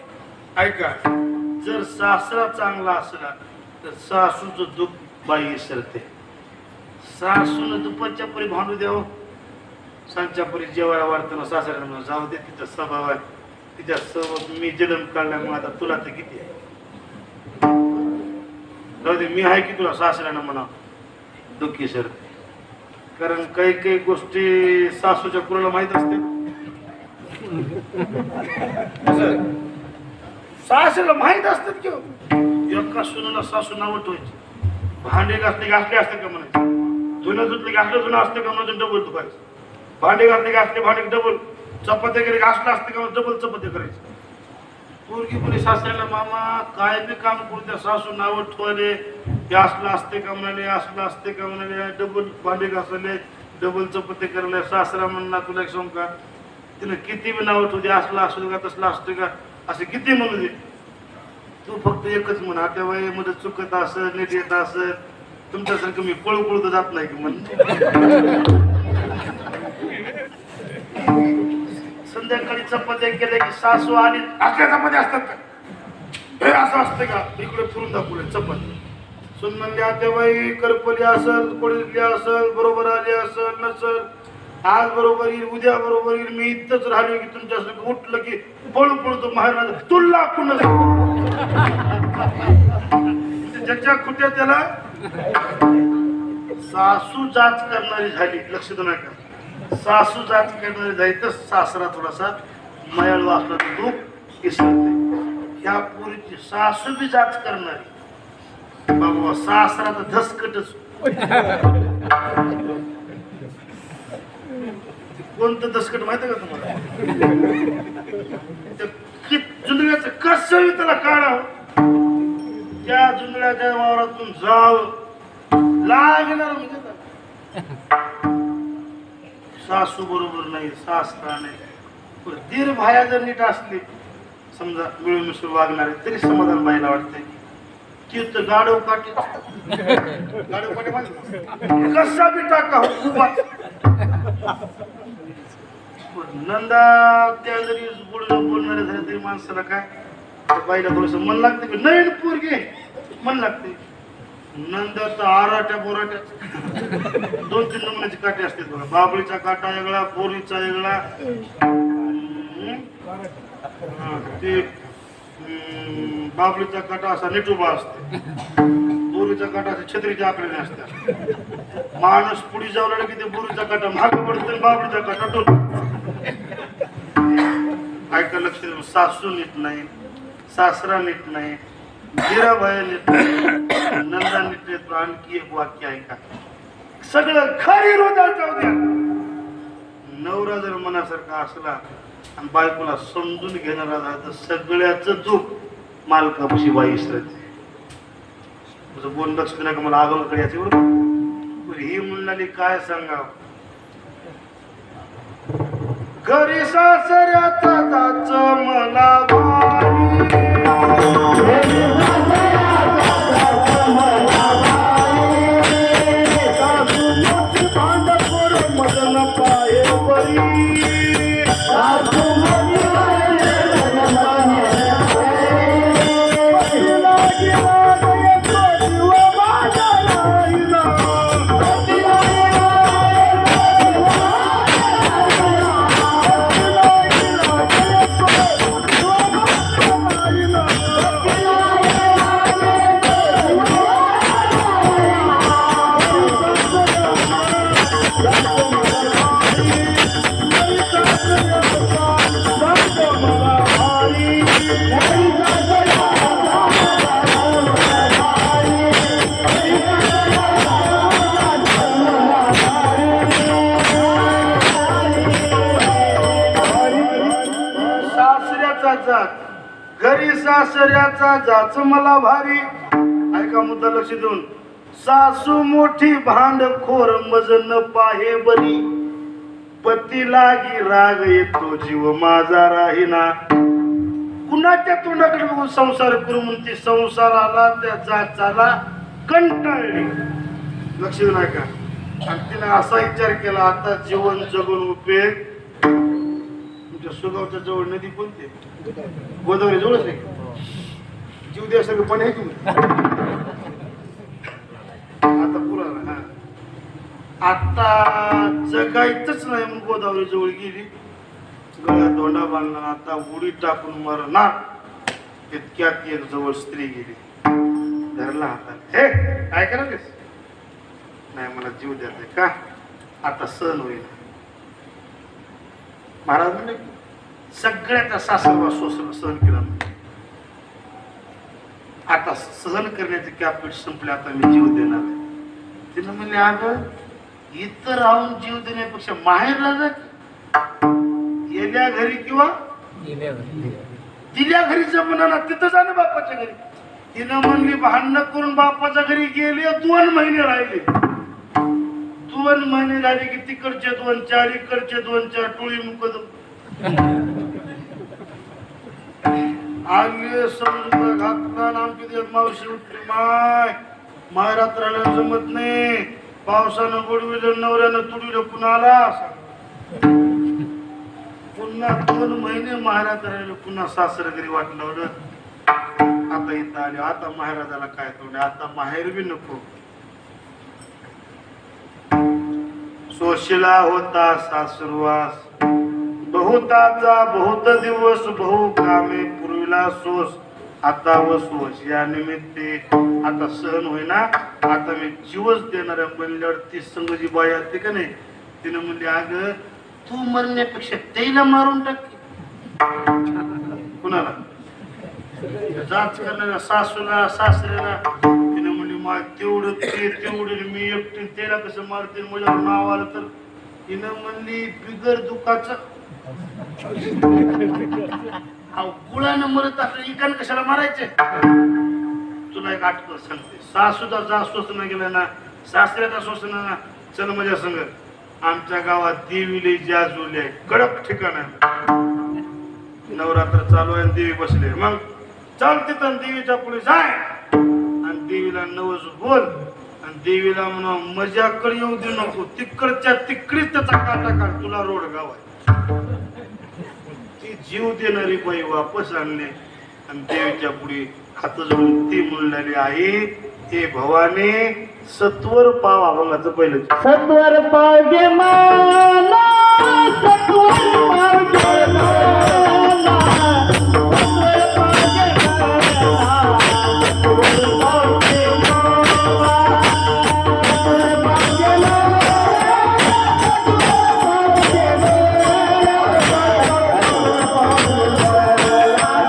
ऐका, जर सासरा चांगला असला तर सासूचं दुःख बाई विसरते. सासून दुपारच्या परी भांडू द्यावं, सांच्या परी जेवायला वाढताना सासऱ्याला जाऊ दे, तिचा स्वभाव आहे, तिच्या सोबत मी जन्म काढल्यामुळे आता तुला तर किती आहे, जाऊ दे मी आहे की तुला सासऱ्यानं म्हणा दुःखी सरते. कारण काही काही गोष्टी सासूच्या कुणाला माहित असते, सासूला माहित असतात की एका सुनाला सासू नाव ठेवायची. भांडे घासले असते का म्हणायचे, धुणं धुतले घासलं जुनं असते का म्हणायचं डबल धुवायचं. भांडे घासले भांडे डबल, चपात्या केले घासलं असते का डबल चपात्या करायचं. पोरगी पुढे सासऱ्याला मामा काय बी काम करू त्या सासू नाव ठेवले, हे असलं असते का म्हणाले, असलं असते का म्हणाले, डबल भांडे घासले डबल चपात्या करायला. सासरा म्हणणार तुला एक सांग का, तिनं किती बी नाव ठेवते, असलं असू का तसलं असतं का असे किती म्हणू दे, तू फक्त एकच म्हण आता वयामध्ये चुकत असत नीट येत असत, तुमच्यासारखं मी पळू तर जात नाही की म्हण. संध्याकाळी चपात्या केल्या की सासू आली, असल्या चपात्या असतात का, हे असं असतं का, इकडे फिरून दाखवले चपाती. सुन म्हणले आता बाई करपली असल, कोळीतली असल, बरोबर आली असल नसल, आज बरोबर येईल उद्या बरोबर येईल, मी इथंच राहिलो की तुमच्यासारखं उठलं की पळतो महाराज तुला कुणच ज्याच्या खुट्या त्याला सासू जाच करणारी झाली. लक्ष देऊ नका, सासू जाच करणारी झाली तर सासरा थोडासा मयाळ वाचला तर दुःख विसरते. ह्या पोरीची सासू बी जाच करणारी, बाबा सासरा तर धसकटच. कोणतं दसकट माहिती का तुम्हाला, जुंदड्याचं कसं त्याला काढावं, त्या जुंदड्याच्या वावरातून जावं लागणार. म्हणजे सासू बरोबर नाही, सासरा नाही, दीर भाया जर नीट असली समजा मिळून मिसळून वागणारे तरी समाधान बाईला वाटतंय. तीर्थ गाडव काठी कसा बी टाका उभा. नंदा त्या जरी बोलणारे झाले तरी माणसाला काय बाईला थोडस मन लागते की नवीन पोरगी मन लागते. नंदा तर आराट्या बोराट्या 2-3 नमुन्याची काठी असते बघा, बाबळीचा काटा वेगळा, बोरीचा वेगळा, ते बाबळीचा काटा असा निटुबा असते, बोरीचा काटा असा छत्रीच्या आकड्याने असतात. माणूस पुढे जाऊ लागला की ते बोरीचा काटा महाग पडतो, बाबळीचा काटा टोल. ऐका लक्ष देऊ, सासू नीट नाही, सासरा नीट नाही, जिराबाई नीट नाही, नंदा नीट नाही. आणखी एक वाक्य ऐका, सगळं खरी रोजात जाऊ द्या. नवरा जर मनासारखा असला आणि बायकोला समजून घेणारा झाला तर सगळ्याच दुःख मालकापाशी बाई इसरते. तुझं बोल लक्ष दिलं का मला आगोलकडे याचे बरोबर ही म्हणणारी काय सांगा. घरी सासऱ्याचा जाच मला भारी, घरी सासऱ्याचा जाच मला भारी, सासू मोठी भांड करून मदन पाये बरी, सासू मोठी भांड करून मदन पाये घरी सासऱ्याचा जाच मला भारी. ऐका मुद्दा लक्ष देऊन. सासू मोठी भांडखोर मजन पाहे बरी, पती लागी राग येतो जीव माझा राहीना. कुणाच्या तोंडाकडे बघून संसार करू म्हणते संसाराला त्या जाचाला कंटाळली. लक्ष देऊन ऐका. आणि तिने असा विचार केला आता जीवन जगून उपयोग. तुमच्या सुगावच्या जवळ नदी कोणती? गोदावरी जवळच नाही. जीव द्यासारखं पण आहे तुम्ही आता पुराला. हा आता जगायचंच नाही म्हणून गोदावरी जवळ गेली, गळ्यात धोंडा बांधला. आता उडी टाकून मरणार इतक्यात एक जवळ स्त्री गेली. धरला हातात. हे काय करायचं नाही, मला जीव द्यायचा का आता सहन होईल. महाराज म्हणले सगळ्याचा सासरवा सोसर सहन केला. आता सहन करण्याचे कॅपॅसिटी संपले, आता मी जीव देणार आहे. तिनं म्हणले अगं इथं राहून जीव देण्यापेक्षा माहेरला जा, येल्या घरी किंवा दिल्या घरी जमना ना तिथं जाणं बापाच्या घरी. तिनं म्हणली भांडणं करून बापाच्या घरी गेले. 2 महिने राहिले. 2 महिने राहिले की तिकडचे 2-4 इकडचे 2-4 टोळी मुकदम आले. समजून घातला आमची देत मावशी उठली. माहेरात राहायला जमत नाही. पावसानं बुडविलं, नवऱ्यानं तुडविलं, पुन्हा आला. पुन्हा 2 महिने माहेरात राहिलं. पुन्हा सासर घरी वाटलं आता इथं आले. आता माहेराला काय तोंड, आता माहेर बी नको. सोशिला होता सासुरवास, बहुताचा बहुत दिवस बहु कामे पूर्वीला सोस. आता वसवस या निमित्ते आता सहन होईना. आता मी जीवच देणार आहे म्हणल्यावर ती संघ जी बाई असते का नाही, तिने म्हणली अगं तू मरण्यापेक्षा त्याला मारून टाक. कुणाला? जाच करणाऱ्या सासूला सासऱ्याला. तिने म्हणली मा तेवढं ते तेवढं मी एकटी त्याला कसं मारते. माझ्या नाव आलं तर तिनं म्हणली बिगर दुखाचं गुळानं मरत असलं इकान कशाला मारायचे. तुला एक आठवण सांगते. सासूचा जा स्वसन गेला ना, सासऱ्याचा स्वसन ना, चल माझ्या संग. आमच्या गावात देवीले ज्या जुले कडक ठिकाण आहे. नवरात्र चालू आहे, देवी बसले. मग चल तिथं देवीच्या पुढे जाय आणि देवीला नवस बोल आणि देवीला म्हणा मजाकडे येऊ देऊ नको. तिकडच्या तिकडीच त्याचा काटा काढ, तुला रोड गाव आहे. जीव देणारी बाई वापस आणले आणि देवीच्या पुढे हात जोडून ती म्हणणारी आई हे भवानी सत्वर पाव अभंगाचं पहिलं. सत्वर पाव गे माला, सत्वर पाव गे माला, सत्वर पाव गे माला, सत्वर पाव गे माला, सत्वर पाव गे माला, सत्वर पाव गे माला.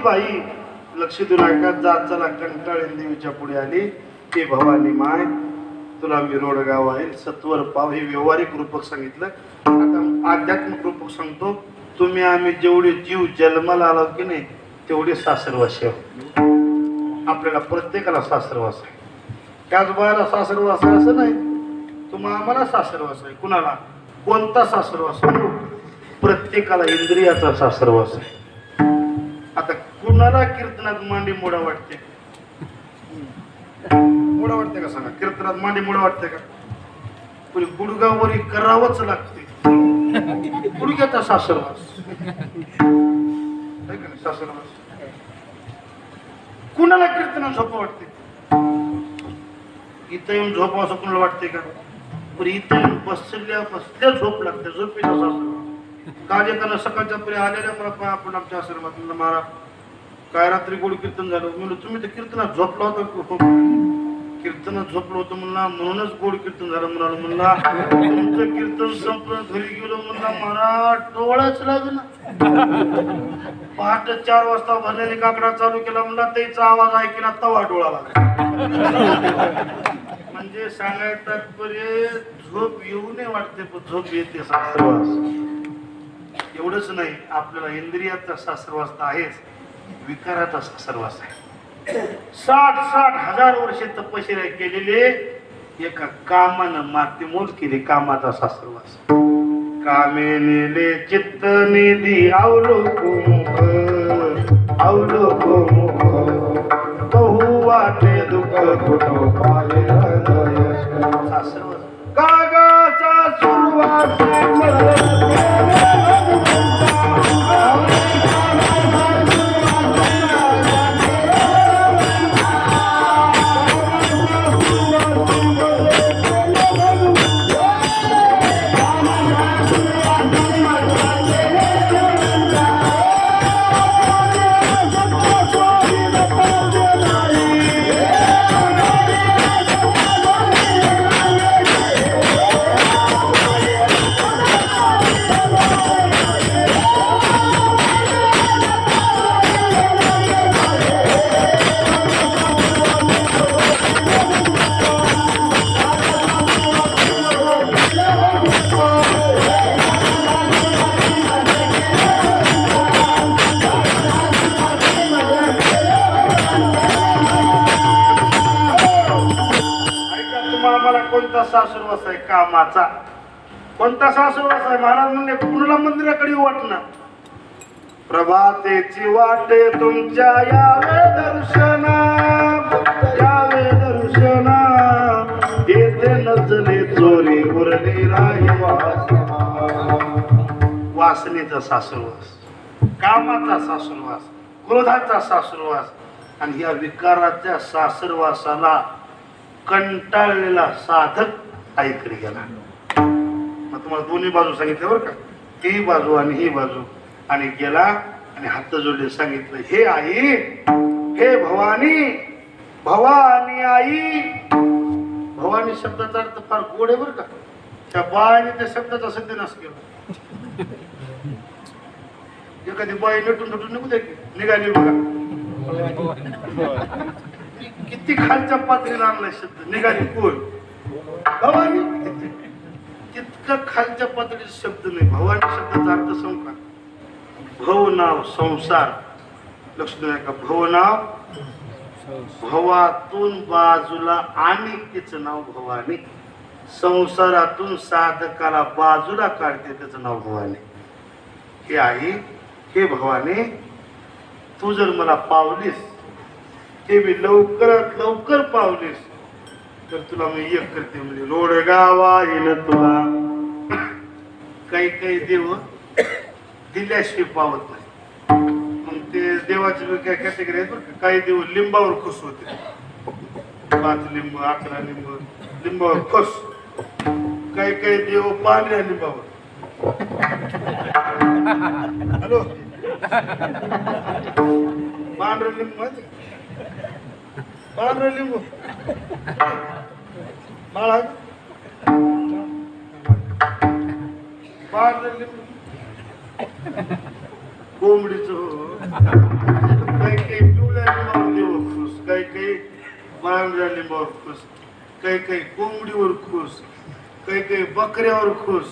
बाई लक्ष देऊ नका जात चला कंटाळीन देवीच्या पुढे आली ते भवानी माय तुला मी रोडगाव आहे सत्वर पाव हे व्यवहारिक रूपक सांगितलं. आता आध्यात्मिक रूपक सांगतो. तुम्ही आम्ही जेवढे जीव जन्माला आलो की नाही तेवढे सासरवासी आहोत. आपल्याला प्रत्येकाला सासरवास आहे. त्याच बायाला सासरवास आहे असं नाही. तुम्हाला आम्हाला सासरवास आहे. कुणाला कोणता सासरवास आहे? प्रत्येकाला इंद्रियाचा सासरवास आहे. आता कुणाला कीर्तनात मांडी मोडा वाटते? मोडा वाटते का सांगा? कीर्तनात मांडी मोडा वाटते का? कोणी गुडगावरी करावंच लागते. गुडघ्याचा सासरवास सासरवास. कुणाला कीर्तनात झोप वाटते? इथं येऊन झोप असं कुणाला वाटते का? पण इथं येऊन बसल्या झोप लागते. झोपेचा सासरवास. काल येताना सकाळच्या पुढे आलेल्या मला आपण आमच्या आश्रमात म्हणलं महाराज काय रात्री गोड कीर्तन झालं. म्हणलं तुम्ही तर कीर्तनात झोपला होता. कीर्तनात झोपलो होतो म्हणला म्हणूनच गोड कीर्तन झालं म्हणाल. म्हणला तुमचं कीर्तन संपलं घरी गेलो म्हणला महाराज डोळाच लागला. पहाटे 4 वाजता भरलेली काकडा चालू केला म्हणला त्याचा आवाज ऐकला तवा डोळा लागला. म्हणजे सांगायचं तात्पर्य झोप येऊ नये वाटते पण झोप येते सासरवास. एवढंच नाही आपल्याला इंद्रियाचा सासरवास तर आहेच विकाराचा सासरवास आहे. 60 हजार वर्षे तपश्चर्या केलेले एका कामानं मातीमोल केली. कामाचा सासरवास. कामे नेले चित्त निधी अवलोको बहु वाटे दुःख कुठो पाले सासरवास. कागाचा सुरवास कोणता सासरवास आहे? कामाचा. कोणता सासरवास आहे? महाराज म्हणले कुणाला मंदिराकडे वाटणार. प्रभातेची वाटे तुमच्या यावे दर्शना येथे नजले चोरी उरली राही वासनेचा सासरवास, कामाचा सासरवास, क्रोधाचा सासरवास आणि या विकाराच्या सासरवासाला कंटाळलेला साधक आईकडे गेला. मग तुम्हाला दोन्ही बाजू सांगितल्या बरं का, ही बाजू आणि ही बाजू. आणि गेला आणि हात जोडले सांगितलं, हे आई, हे भवानी, भवानी आई. भवानी शब्दाचा अर्थ फार गोड आहे बरं का. त्या बाईने त्या शब्दाचा सत्यानाश केला. एखादी बाई नटून नटून नको द्या निघाली बघा, किती खालच्या पातळीला आणलाय शब्द. निघाली कोण? भवानी. तितकं खालच्या पातळीचा शब्द नाही. भवानी शब्दाचा अर्थ सांगू का? भव नाव संसार. लक्ष देऊ नका. भव नाव भवातून बाजूला आणि तिचं नाव भवानी. संसारातून साधकाला बाजूला काढते त्याचं नाव भवानी. हे आई, हे भवानी, तू जर मला पावलीस, ते मी लवकरात लवकर पावलीस तर तुला मी एक करते. म्हणजे रोडगावा येणं तुला. काही काही देव दिल्याशिवाय पावत नाही. मग ते देवाची काय कॅटेगरी आहेत बरं का. काही देव लिंबावर खुश होते. 5 लिंब, 11 लिंब, लिंबावर खुश. काही काही देव पांढऱ्या लिंबावर. हॅलो, पांढरं लिंब माहिती, पांढरं लिंबू बाळा, पांढरं लिंबू कोंबडीचं हो. काही काही पिवळ्या लिंबावर देव खुश, काही काही पांढऱ्या लिंबावर खुश, काही काही कोंबडीवर खुश, काही काही बकऱ्यावर खुश.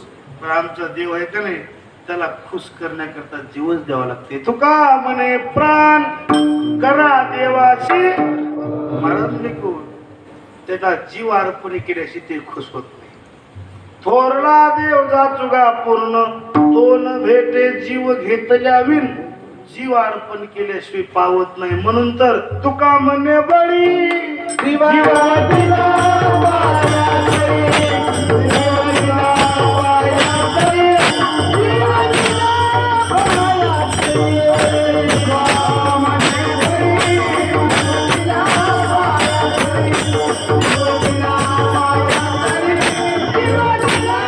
पण आमचा देव आहे का नाही, त्याला खुश करण्याकरता जीवच द्यावा लागते. तुका म्हणे प्राण करा देवाशी मरण निघून, त्याचा जीव अर्पण केल्याशी ते खुश होत नाही. थोरला देव जाचुगा पूर्ण, तो न भेटे जीव घेतल्या विण, जीव अर्पण केल्याशिवाय पावत नाही. म्हणून तर तुका म्हणे बळी जीवा दिला वाया तरी, जीवा दिला वाया तरी, जीवा दिला वाया तरी. तुका म्हणे बळी जीवा दिला वाया तरी, जीवा दिला वाया तरी, जीवा दिला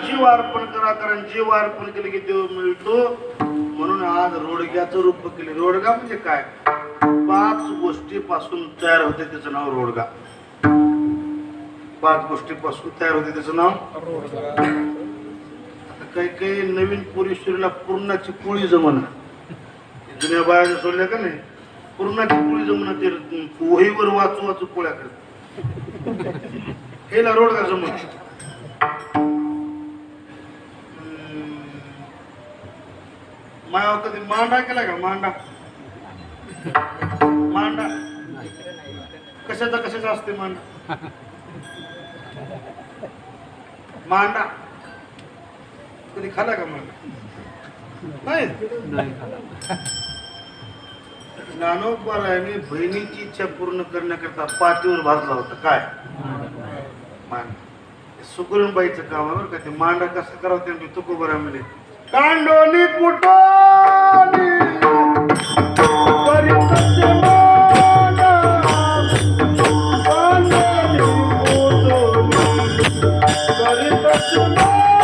जीव अर्पण करा, कारण जीव अर्पण केले की देव मिळतो. म्हणून आज रोडग्याचं रूप केले. रोडगा म्हणजे काय? 5 गोष्टीपासून तयार होते, त्याचं नाव रोडगा. 5 गोष्टीपासून तयार होते, त्याचं नाव. आता काही काही नवीन पुरीश्वरीला पूर्णाची पोळी जमना, जुन्या बाया सोडल्या का नाही, पूर्णाची पोळी जमना, ते पोहीवर वाचू वाचू पोळ्या करतात. हेला रोडगा जमत. मायावर कधी मांडा केला का? मांडा मांडा कशाचा असते मांडा? मांडा कधी खाला का? मांडा नाही. ज्ञानोबारायांनी बहिणीची इच्छा पूर्ण करण्याकरता पाठीवर भाजला होता. काय? मांडा. सुगरणबाईचं काम आहे बरं का ते. मांडा कसा करावं ते तुकोबारामध्ये कांडोनी कुटोनी परितसे मांडा, कांडोनी कुटोनी परितसे मांडा,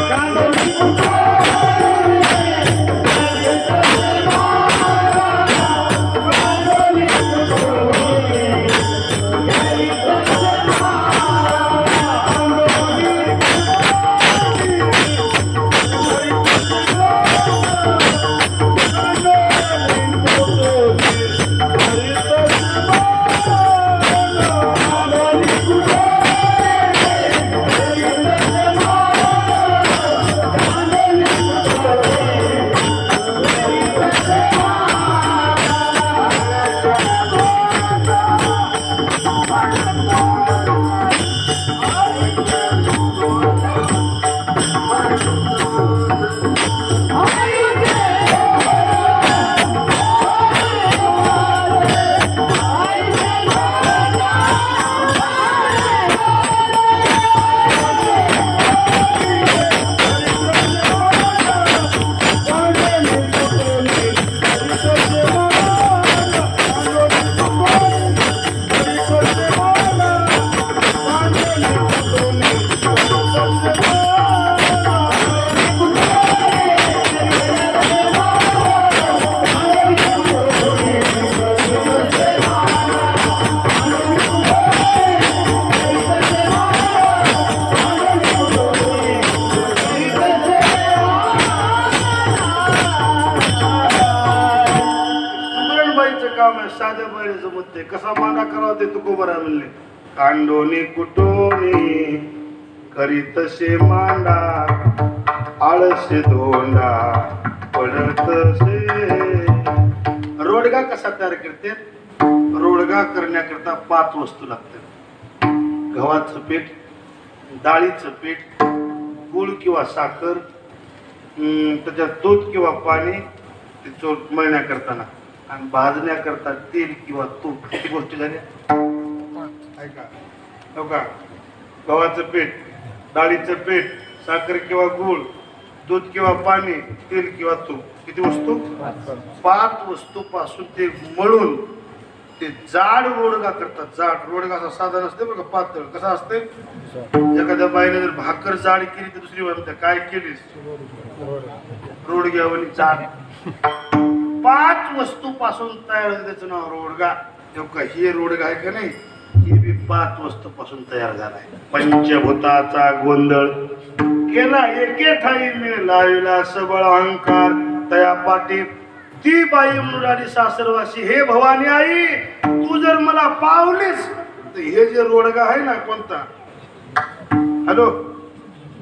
कांडोनी कुटोनी परितसे मांडा, कांडोनी कुटोनी परितसे साध्या बाहेर जमत नाही. कसा मांडा करावा ते तुकोबारा म्हणले. कांडोनी कुटोनी करीतसे मांडा, आळसे धोंडा पडतसे. रोडगा कसा तयार करते? रोडगा करण्याकरता 5 वस्तू लागतात. गव्हाचं पीठ, डाळीचं पीठ, गूळ किंवा साखर, त्याच्यात दूध किंवा पाणी, ते चोट मळण्या करताना आणि भाजण्याकरता तेल किंवा तूप किती गोष्टी झाल्या ऐका हो का गव्हाचं पीठ डाळीचं पीठ साखर किंवा गूळ दूध किंवा पाणी तेल किंवा तूप किती वस्तू 5 वस्तू पासून ते मळून ते जाड रोडगा करतात जाड रोडगा असा साधा नसते बरं का पातळ कसा असते एखाद्या बाईने जर भाकर जाड केली तर दुसरी म्हणते काय केलीस रोडग्यावरी जाड 5 वस्तू पासून तयार होते त्याचं नाव रोडगा तेव्हा हे रोडगा आहे का नाही हे बी 5 वस्तू पासून तयार झालाय पंचभूताचा गोंधळ केला एके ठाई मी लाविला सबळ अहंकार तया पाठी ती बाई म्हणून सासरवासी हे भवानी आई तू जर मला पावलीस तर हे जे रोडगा आहे ना कोणता हॅलो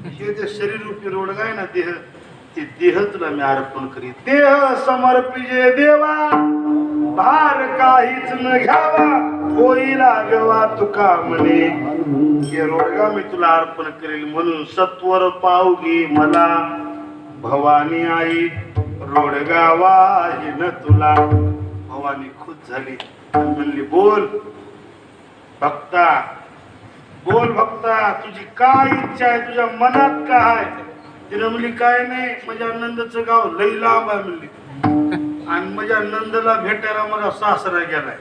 हे जे शरीर रूपी रोडगा आहे ना देह ते देह तुला मी अर्पण करी देह समर्पिजे देवा भार काहीच न घ्यावा होईला गवा तुका म्हणे हे रोडगा मी तुला अर्पण करेल म्हणून सत्वर पावगी मला भवानी आई रोडगा वाहिन तुला भवानी खुश झाली म्हणली बोल भक्ता बोल भक्ता तुझी काय इच्छा आहे तुझ्या मनात काय आहे तिने म्हणली काय नाही माझ्या नंदचं गाव लई लांब आहे म्हणली आणि माझ्या नंदला भेटायला माझा सासरा गेलाय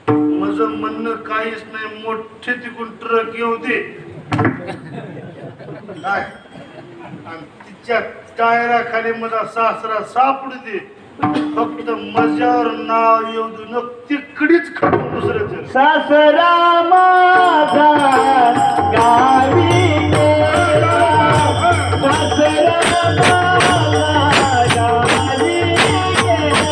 माझं म्हणणं काहीच नाही मोठे तिकून ट्रक येऊ दे काय आणि तिच्या टायराखाली माझा सासरा सापडू दे फक्त मजावर नाव येऊ दे न तिकडीच खडून दुसऱ्याचं सासरा माझा गावी गेला, सासरा माझा गावी गेला,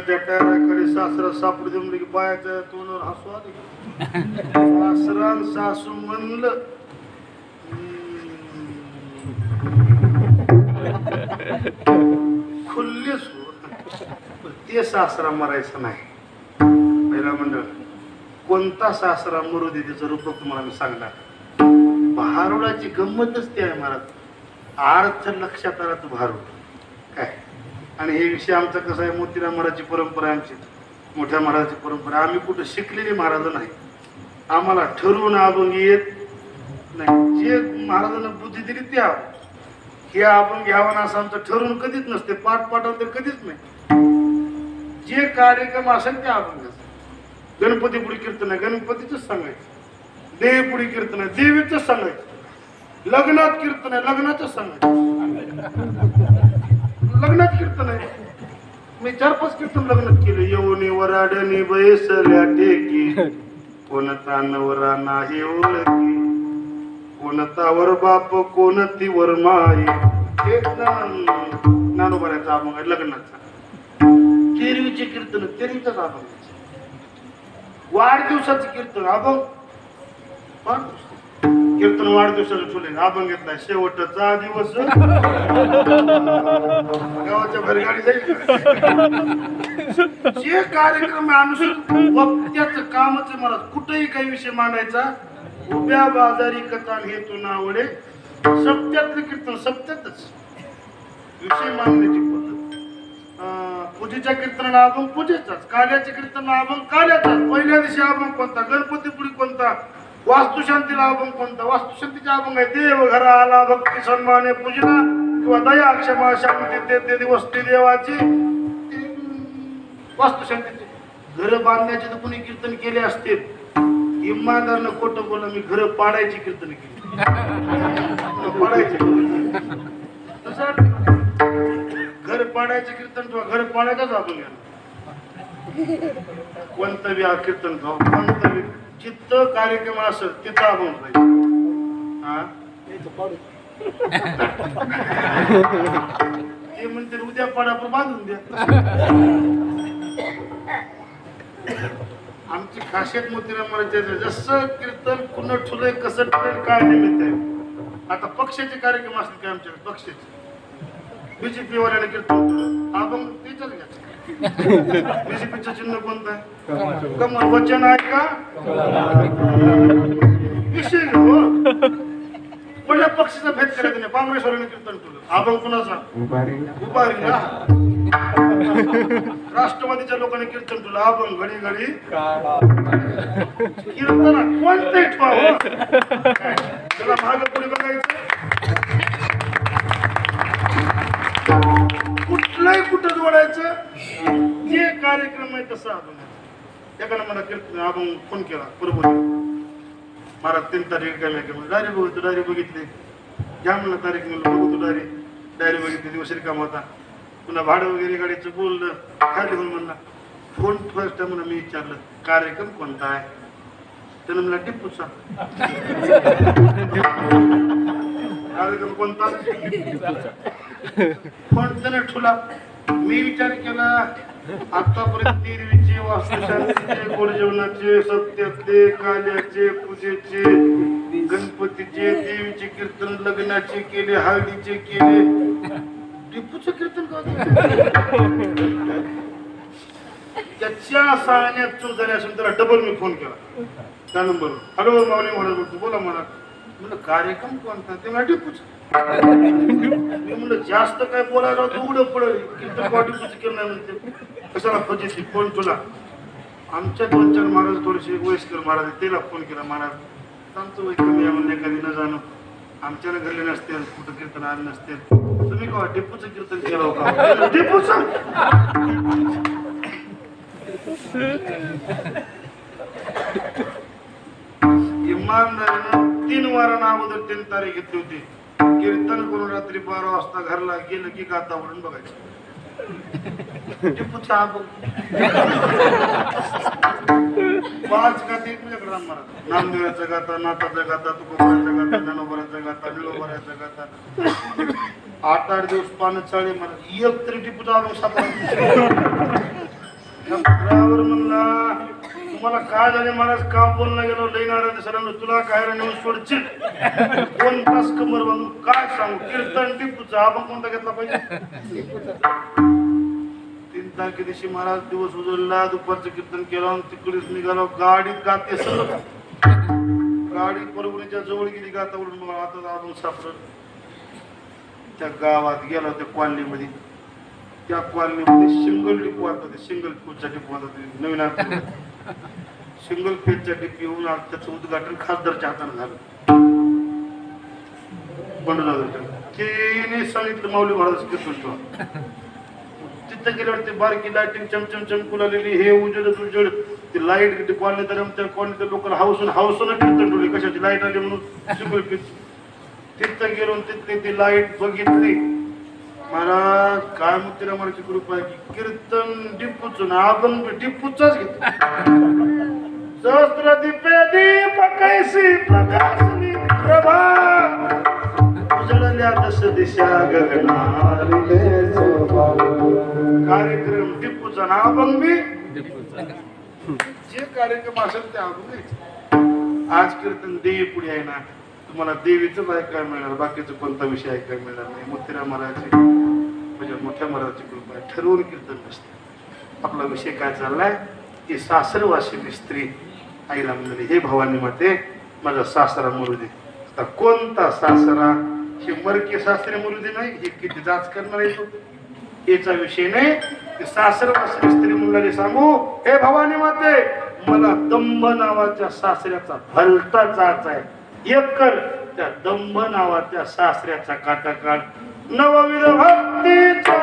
सासरा टायराकडे सासरा सापडू दे म्हणजे बायाच्या तोंडावर हसू आली सासरा सासू म्हणलं खुल्ले ते सासरा मरायचं नाही पहिला मंडळ कोणता सासरा मरू दे त्याचं रूप तुम्हाला मी सांगणार भारुडाची गंमतच ते आहे महाराज अर्थ लक्षात आला तू भारूड काय आणि हे विषय आमचा कसा आहे मोतीराम महाराजची परंपरा आहे आमची मोठ्या महाराजाची परंपरा आम्ही कुठं शिकलेले महाराज नाही आम्हाला ठरवून अभंग येत नाही जे महाराजांना बुद्धी दिली त्या हे आपण घ्यावं असं आमचं ठरवून कधीच नसते पाठ तर कधीच नाही जे कार्यक्रम असेल ते अभंग गणपती पुढे कीर्तन आहे गणपतीच सांगायचं देवीपुढे कीर्तन आहे देवीचं सांगायचं. लग्नात कीर्तन आहे लग्नाचं सांगायचं. लग्नात कीर्तन आहे. मी 4-5 कीर्तन लग्नात केले. येऊनी वराडणी बैसल्या टेकी कोणता नवरा नाही ओळखी कोणतावर बाप कोणतीवर माई. ज्ञानोबाऱ्याचा अभंग आहे लग्नाचा. तेरवीचे कीर्तन तेरवीचाच अभंग. वाढदिवसाचं कीर्तन अभंग कीर्तन वाढदिवसाचं ठेवले अभंग घेतलाय. शेवटचा दिवस गावाच्या भरगाडी जाईल. जे कार्यक्रम अनुसरून वक्त्याचं कामच मला कुठेही काही विषय मांडायचा. उभ्या बाजारी कथा हेतू नावडे सप्त्यातलं कीर्तन सप्त्यातच विषय मांडण्याची पद्धत. पूजेच्या कीर्तनाला अभंग पूजेचाच. काल्याच्या कीर्तनाला अभंग काल्याचाच. पहिल्या दिवशी अभंग कोणता गणपतीपुढी कोणता वास्तुशांतीला अभंग कोणता वास्तुशांतीचा अभंग आहे. देव घरा आला भक्ती सन्माने पूजला किंवा दया क्षमा शांती ते दिवस ते देवाची वास्तुशांतीचे. घर बांधण्याचे तर कुणी कीर्तन केले असतील. इमानदारनं खोटं बोललं मी घर पाडायची कीर्तन केली. पाडायचे घर पाडायचे कीर्तन किंवा घर पाडायचाच अभंग आहे. कोणतं बी कीर्तन कोणतं बी चित्त कार्यक्रम असेल तिथं अभंग पाहिजे. ते म्हणते उद्या पाडापूर बांधून द्या. आमची खासियत मोतीराम महाराजांचं जसं कीर्तन कुणं ठुलंय कसं ठुलंय काय निमित्त आहे. आता पक्षाचे कार्यक्रम असतील काय आमच्याकडे पक्षाचे बीजेपी वाल्याने कीर्तन अभंग तेच घ्यायचं. बीजेपीचं चिन्ह कोणतं आहे कमल. वचन आहे का विषय हो. कोणत्या पक्षाचा भेद करायचा नाही. काँग्रेसवाल्याने कीर्तन केलं अभंग कुणाचा उभारीला. राष्ट्रवादीच्या लोकांनी कीर्तन केलं अभंग घडी घडी कीर्तन कोणतंही ठेवा हो. त्याला भाग पुढे बघायचं कुठलंही कुठं जोडायचं. जे कार्यक्रम आहे तसं अभंग. एकानं मला कीर्तन अभंग फोन केला बरोबर महाराज 3 तारीख काय डायरी बघतो. डायरी बघितली घ्या म्हणलं तारीख म्हणलं बघतो डायरी बघितली. दिवस रिकाम होता. पुन्हा भाडं वगैरे गाडीचं बोललं खाली होऊन म्हणला फोन फर्स्ट म्हणून मी विचारलं कार्यक्रम कोणता आहे. त्यानं म्हणला टिपूचा. कार्यक्रम कोणता फोन त्यानं ठुला. मी विचार केला आतापर्यंत तेरवीचे वास्तुशांतीचे गोड जेवणाचे सत्यातले काल्याचे पूजेचे गणपतीचे देवीचे कीर्तन लग्नाचे केले हळदीचे केले. टिपूचं कीर्तन का त्याच्या सांगण्यात चूक झाली असेल त्याला डबल मी फोन केला त्या नंबरवर. हॅलो माऊली महाराज बोलतो बोला मला. म्हणलं कार्यक्रम कोणता ते मला टिपूच. मी म्हणलं जास्त काय बोलायला उघडं पडेल कीर्तन टिपूचं केलं नाही म्हणते कशाला फजिती फोन तुला. आमच्या 2-4 महाराज थोडेसे वयस्कर महाराज त्याला फोन केला. महाराज आमचं वय कमी आहे म्हणले कधी न जाणं आमच्याला घडले नसतील कुठं कीर्तन आले नसतील तुम्ही का टिपूचं कीर्तन केलं होतं. टिपूचं इमानदारीनं 3 वारांना अगोदर 3 तारीख घेतली होती. कीर्तन करून रात्री 12 वाजता घरला गेलं की गाता वरून बघायचं. टिपूचा 5 गाते एकमेकांकडे राहणार. नामदेवाचा गाता नाथाचा गाता तुकोबाराचा गाता ज्ञानोबाराचा गाता निळोबाराचा गाता 8-8 दिवस पानं चाळे मला एक तरी टिपूचा अभंग सापडला. म्हणला तुम्हाला काय झाले महाराज काम बोलणं गेलो लई नारायण सरांना तुला काय नेऊन सोडची 2 तास कमर बांधून काय सांगू कीर्तन टिपूचा अभंग कोणता घेतला पाहिजे. 3 तारखे दिवशी महाराज दिवस उजळला दुपारचं कीर्तन केलं तिकडेच निघालो. गाडीत गाते सलग गाडी परभणीच्या जवळ गेली गाता उडून मला आता अजून सापडलं. त्या गावात गेला त्या कॉलनीमध्ये. त्या कॉलनीमध्ये सिंगल टिपू आता ते सिंगल फेजचा टिपू आता ते नवीन सिंगल फेजचा टिपू येऊन त्याचं उद्घाटन खासदारच्या हाताने झालं. बंडदादाच्या त्याने सांगितलं माऊली महाराज कीर्तन तिथं गेल्यावर ते बारकी लाईटिंग चमचम चमकू लागलेली हे उजेड ती लाईट कॉलनी तर त्या कॉलनीच्या लोकांना हाऊसून कीर्तन ठेवली कशाची लाईट आली म्हणून शुगर तिथं गेलो तिथली ती लाईट बघितली. महाराज काय मुक्ती रामाची कृपा आहे की कीर्तन डिप्पूच ना आपण डिप्पूचाच घेतो. सहस्त्र दीपे दीप कैसी प्रकाशनी प्रभा उजळल्या दश दिशा गगनारिले कार्यक्रम डिप्पूचा ना अभंग बी जे कार्यक्रम असेल ते अभंग. आज कीर्तन देवी पुढे आहे ना तुम्हाला देवीच ऐकायला मिळणार बाकीचं कोणता विषय ऐकायला मिळणार नाही. मोतीराम महाराजाची म्हणजे मोठ्या महाराजाची कृपा आहे. ठरवून कीर्तन नसते. आपला विषय काय चाललाय की सासरवासिनी स्त्री आईला म्हणाली हे भवानी माते माझा सासरा मरू दे. आता कोणता सासरा हे मरके सासरे मरू दे नाही हे किती जाच करणार आहे याचा विषय नाही. सासरवासिनी स्त्री मुलाने सांगू हे भवानी माते मला दंभ नावाच्या सासऱ्याचा भलता जाच आहे. एक कर त्या दंभ नावाच्या सासऱ्याचा काटा काढ. नवविध भक्तीचा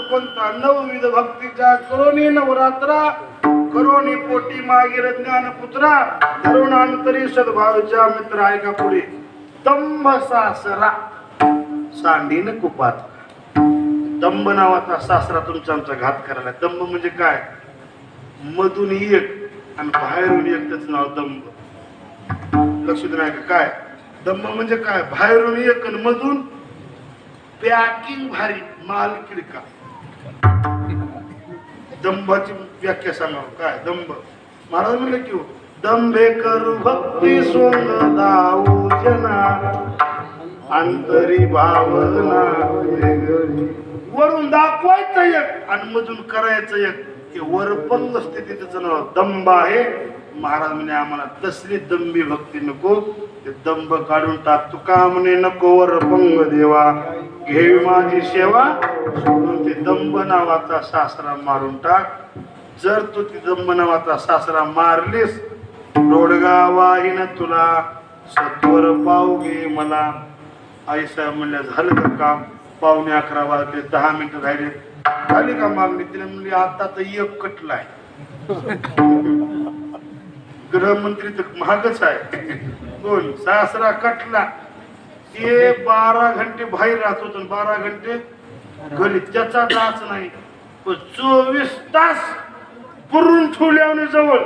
कोणता नवविध भक्तीच्या करोनी नवरात्रा करोनी पोटी मागीर ज्ञान पुत्रा तरुणांतरी सद्भावच्या मित्र ऐका पुढे. दंभ सासरा सांडीन कुपात. दंभ नावाचा सासरा तुमचा आमचा घात करायला. दंभ म्हणजे काय मधून एक आणि बाहेरून एक त्याचं नाव दंभ. लक्ष देऊ नका काय दंभ म्हणजे काय बाहेरून एक आणि मधून पॅकिंग भारी माल किडका. दंभाची व्याख्या सांगा काय दंभ. महाराज म्हणले की दंभे करू भक्ती सोंग दाऊ जना अंतरी भावना वरून दाखवायचं एक आणि मधून करायचं एक. हे वरपंग स्थितीचं नाव दंभ आहे. महाराज म्हणे आम्हाला तसली दंभी भक्ती नको ते दंभ काढून टाक. तुका म्हणे नको वरपंग देवा घेवी माझी सेवा सोडून ते दंभ नावाचा सासरा मारून टाक. जर तू ती दंभ नावाचा सासरा मारलीस रोडगा वाहीन तुला सत्वर पाव घे मला. आई साहेब म्हणल्या झालं का काम. 11:15 वाजले 10 मिनिटं राहिले झाली का मागणी. तिने म्हणली आता तर एक कटलाय. गृहमंत्री तर महागच आहे. कोण सासरा कटला ते 12 घंटे बाहेर राहत होत 12 घंटे घरी त्याचा जाच नाही. पण 24 तास पुरून ठेवल्याने जवळ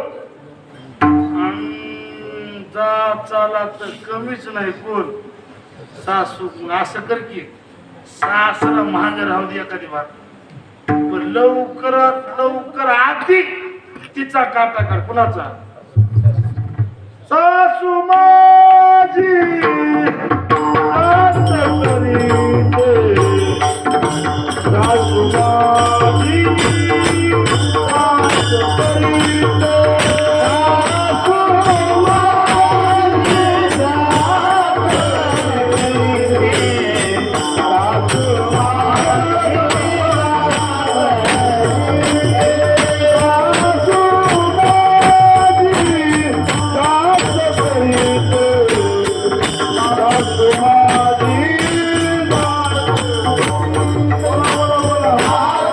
जा चाला तर कमीच नाही. कोण सासू असं कर की सासरा महाग राहू दे एखादी बार पण लवकरात लवकर आधी तिचा काटा काढ. कुणाचा सासू माझी आता करीते सासू माझी आता करीते Bola, bola, bola.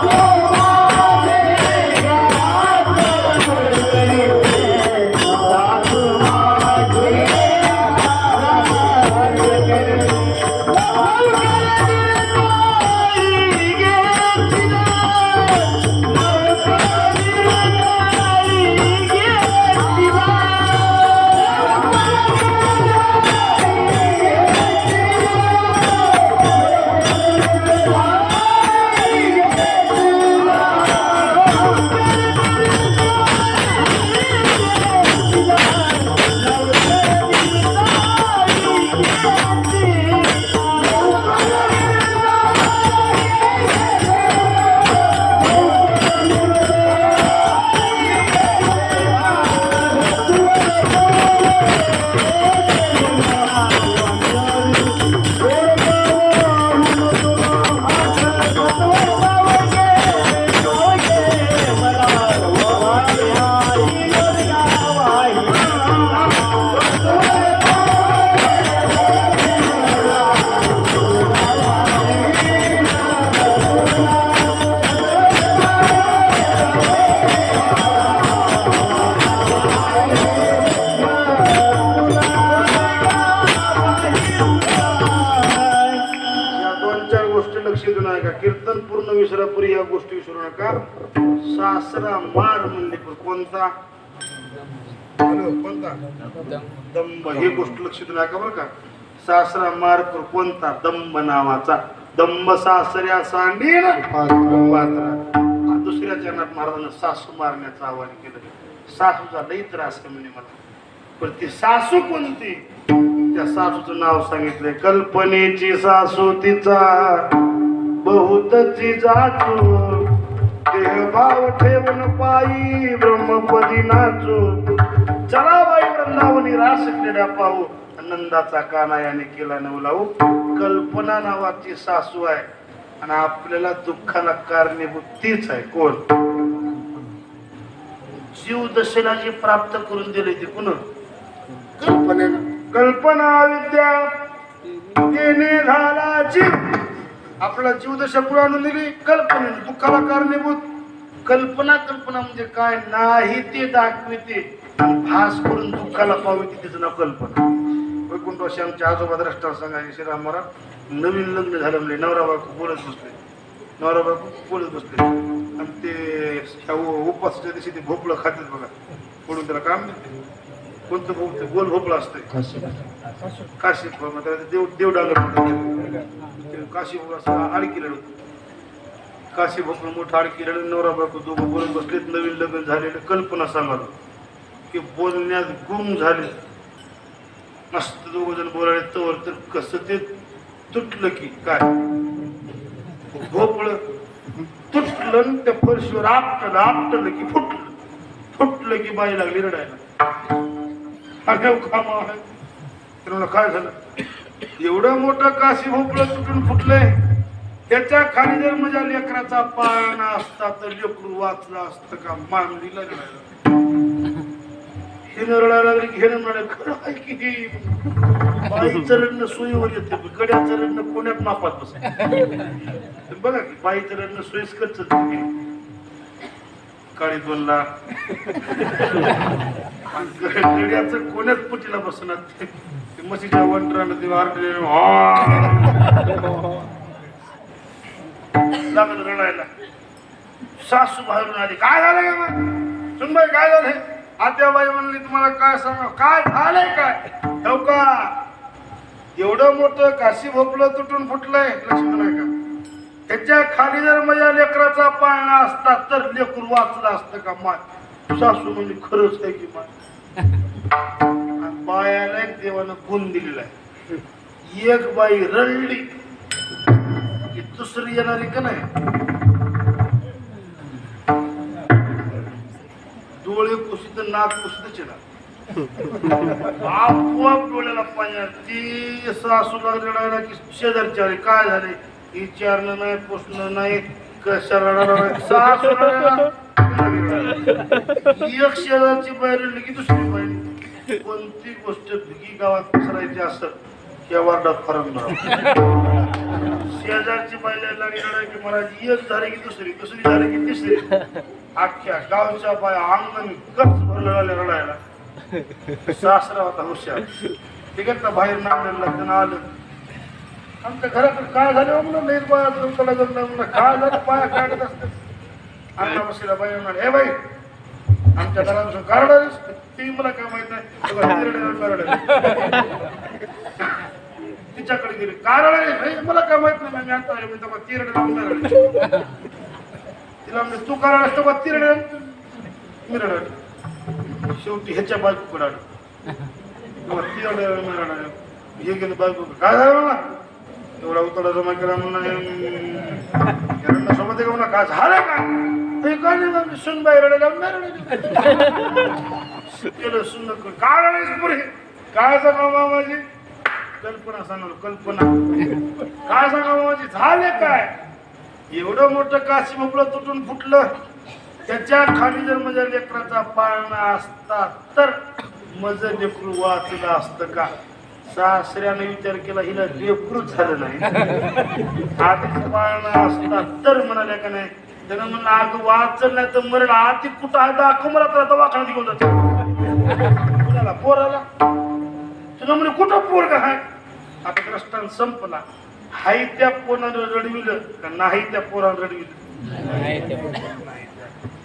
दुसरा पुरी या गोष्टी विसरू नका. सासरा मार म्हणले पण कोणता? कोणता? दंभ. ही गोष्ट लक्षात नका बरं का. सासरा मार तर कोणता? दंभ नावाचा. दंभ सासऱ्या सांडीन पात्रा. दुसऱ्या चरणात महाराजांना सासू मारण्याचं आवाहन केलं. सासूचा लई त्रास आहे म्हणे मला. पण ती सासू कोणती? त्या सासूचं नाव सांगितलंय. कल्पनेची सासू तिचा बहुतची जाचू, देहभाव ठेवून पायी ब्रह्मपदी नाचू. चला बाई वृंदावनी रास क्रीडा पाहू, नंदाचा काना याने केला नवलाऊ. कल्पना नावाची सासू आहे आणि आपल्याला दुःखाला कारणीभूत तीच आहे. कोण? जीव दशेला जी प्राप्त करून दिले ती कोण? कल्पनेनं. कल्पना विद्या येणे झाला जीव. आपला जीव दशा पुढे आणून दिली कल्पनेने, दुःखाला कारणीभूत. कल्पना कल्पना म्हणजे काय? नाही ते दाखविते आणि भास करून दुःखाला पाविते, तिचं नाव कल्पना. वैकुंठ वर्षी आमच्या आजोबा द्रष्टा सांगायचे श्रीराम महाराज नवीन लग्न झालं म्हणजे नवरा बायको बोलत बसले. नवरा बायको बोलत बसले आणि ते उपासाच्या दिवशी ते भोपळं खातात बघा, पडून त्याला काम देते. कोणतं भोपळं? गोल भोपळं असतंय. काशी देव देव डांगर काशी आडकी लढ. काशी भोपळं मोठं आडकी लढ. नवरा बायको दोघं बोलत बसलेत. नवीन लग्न झालेलं. कल्पना सांगाल की बोलण्यात गुम झाले. मस्त दोघ जण बोलायला तवर तर कसं ते तुटलं की काय भोपळं तुटलं. त्या फरशीवर आपटलं की फुटलं की बाई लागली रडायला. तर मला काय झालं? एवढं मोठं काशी भोपळं तुटून फुटलंय. त्याच्या खाली जर माझ्या लेकराचा पाळणा असता तर लेकरू वाचला असतं का? मानलीला रडायला. हे रडायला लागले की हे म्हणाले खरं आहे की बाईचं रडणं सोयीवर येते, गड्याचं रडणं कोण्यात मापात बस. बघा की बाईचं रडणं सोयीस्करच. काळी दोनला गड्याचं कोण्याच पुटीला बसणार. म्हशीच्या वंटरानं ते आरडले लागलं रडायला. सासू बाहेरून आली. काय झालंय का सुनबाई? काय झालंय? आत्याबाई म्हणली तुम्हाला काय सांगा? काय झालंय काय? हो का? एवढं मोठं काशी भोपळं तुटून फुटलंय. लक्षात नाही का? त्याच्या खाली जर माझ्या लेकराचा पाळणा असता तर लेकरू वाचलं असतं का? माय सासू म्हणजे खरंच आहे की माय. बायाला एक देवानं गुण दिलेला आहे. एक बाई रडली की दुसरी येणारी का नाही? डोळे पुसित नाक पुसितच येणार. आपोआप डोळ्याला पाणी. ती सासू रडायला की शेजारची आली. काय झाले? विचारणं नाही, पुसणं नाही, कशाला सासू एक शेजारची बाई रडली की दुसरी बाई. कोणती गोष्ट भिगी गावात पसरायची असत या वार्डात फरक शेजारची बाईला लागली रडाय की महाराज एक झाली की दुसरी, दुसरी झाली की तिसरी. अख्ख्या गावच्या बाया अंगण गच भरलं रडायला. सासरा होता हुशार. ठीक ना बाहेर नांदेडला लग्न आलं. आमच्या घरात काय झालं म्हणून नाही बाया काय झालं पाया काढत असत. अण्णा बसला बाई म्हणाले हे बाई आमच्या घरापासून काढणार ती मला काय माहित नाही. तिच्याकडे गेली. कारण मला काय माहित नाही. मी आता तिरडे तिला म्हणजे तू कारण असतो का तिरडे मी रडत. शेवटी ह्याच्या बायकोकडे आलो. तिरडे हे गेलं बायको. काय झालं मला? एवढा उतडा जमा केला म्हणून सोबत म्हणा काय झालं का? ते काय नाही सुनबाई रडायला केलं. सुन काय रडायचं पुढे? काय सांगा माझी कल्पना सांगा. कल्पना काय सांगा माझी झाले काय? एवढं मोठं काशी भोपळं तुटून फुटलं. त्याच्या खाली जर माझ्या लेकराचा पाळणा असता तर माझं लेकरू वाचलं असतं का? सासऱ्याने विचार केला हिला लेकरूच झालं नाही. आधीच पाळणा असता तर म्हणाल्या का नाही? त्यानं म्हणलं अगं वाचलं नाही तर मरण आधी कुठं आहे दाखव मला. तर दवाखान्यात घेऊन जातो कुणाला? पोराला. तुला म्हणे कुठं पोरगा आहे? आता द्रष्टांत संपला. हाय त्या पोरानं रडविलं का नाही त्या पोरानं रडविलं? नाही ते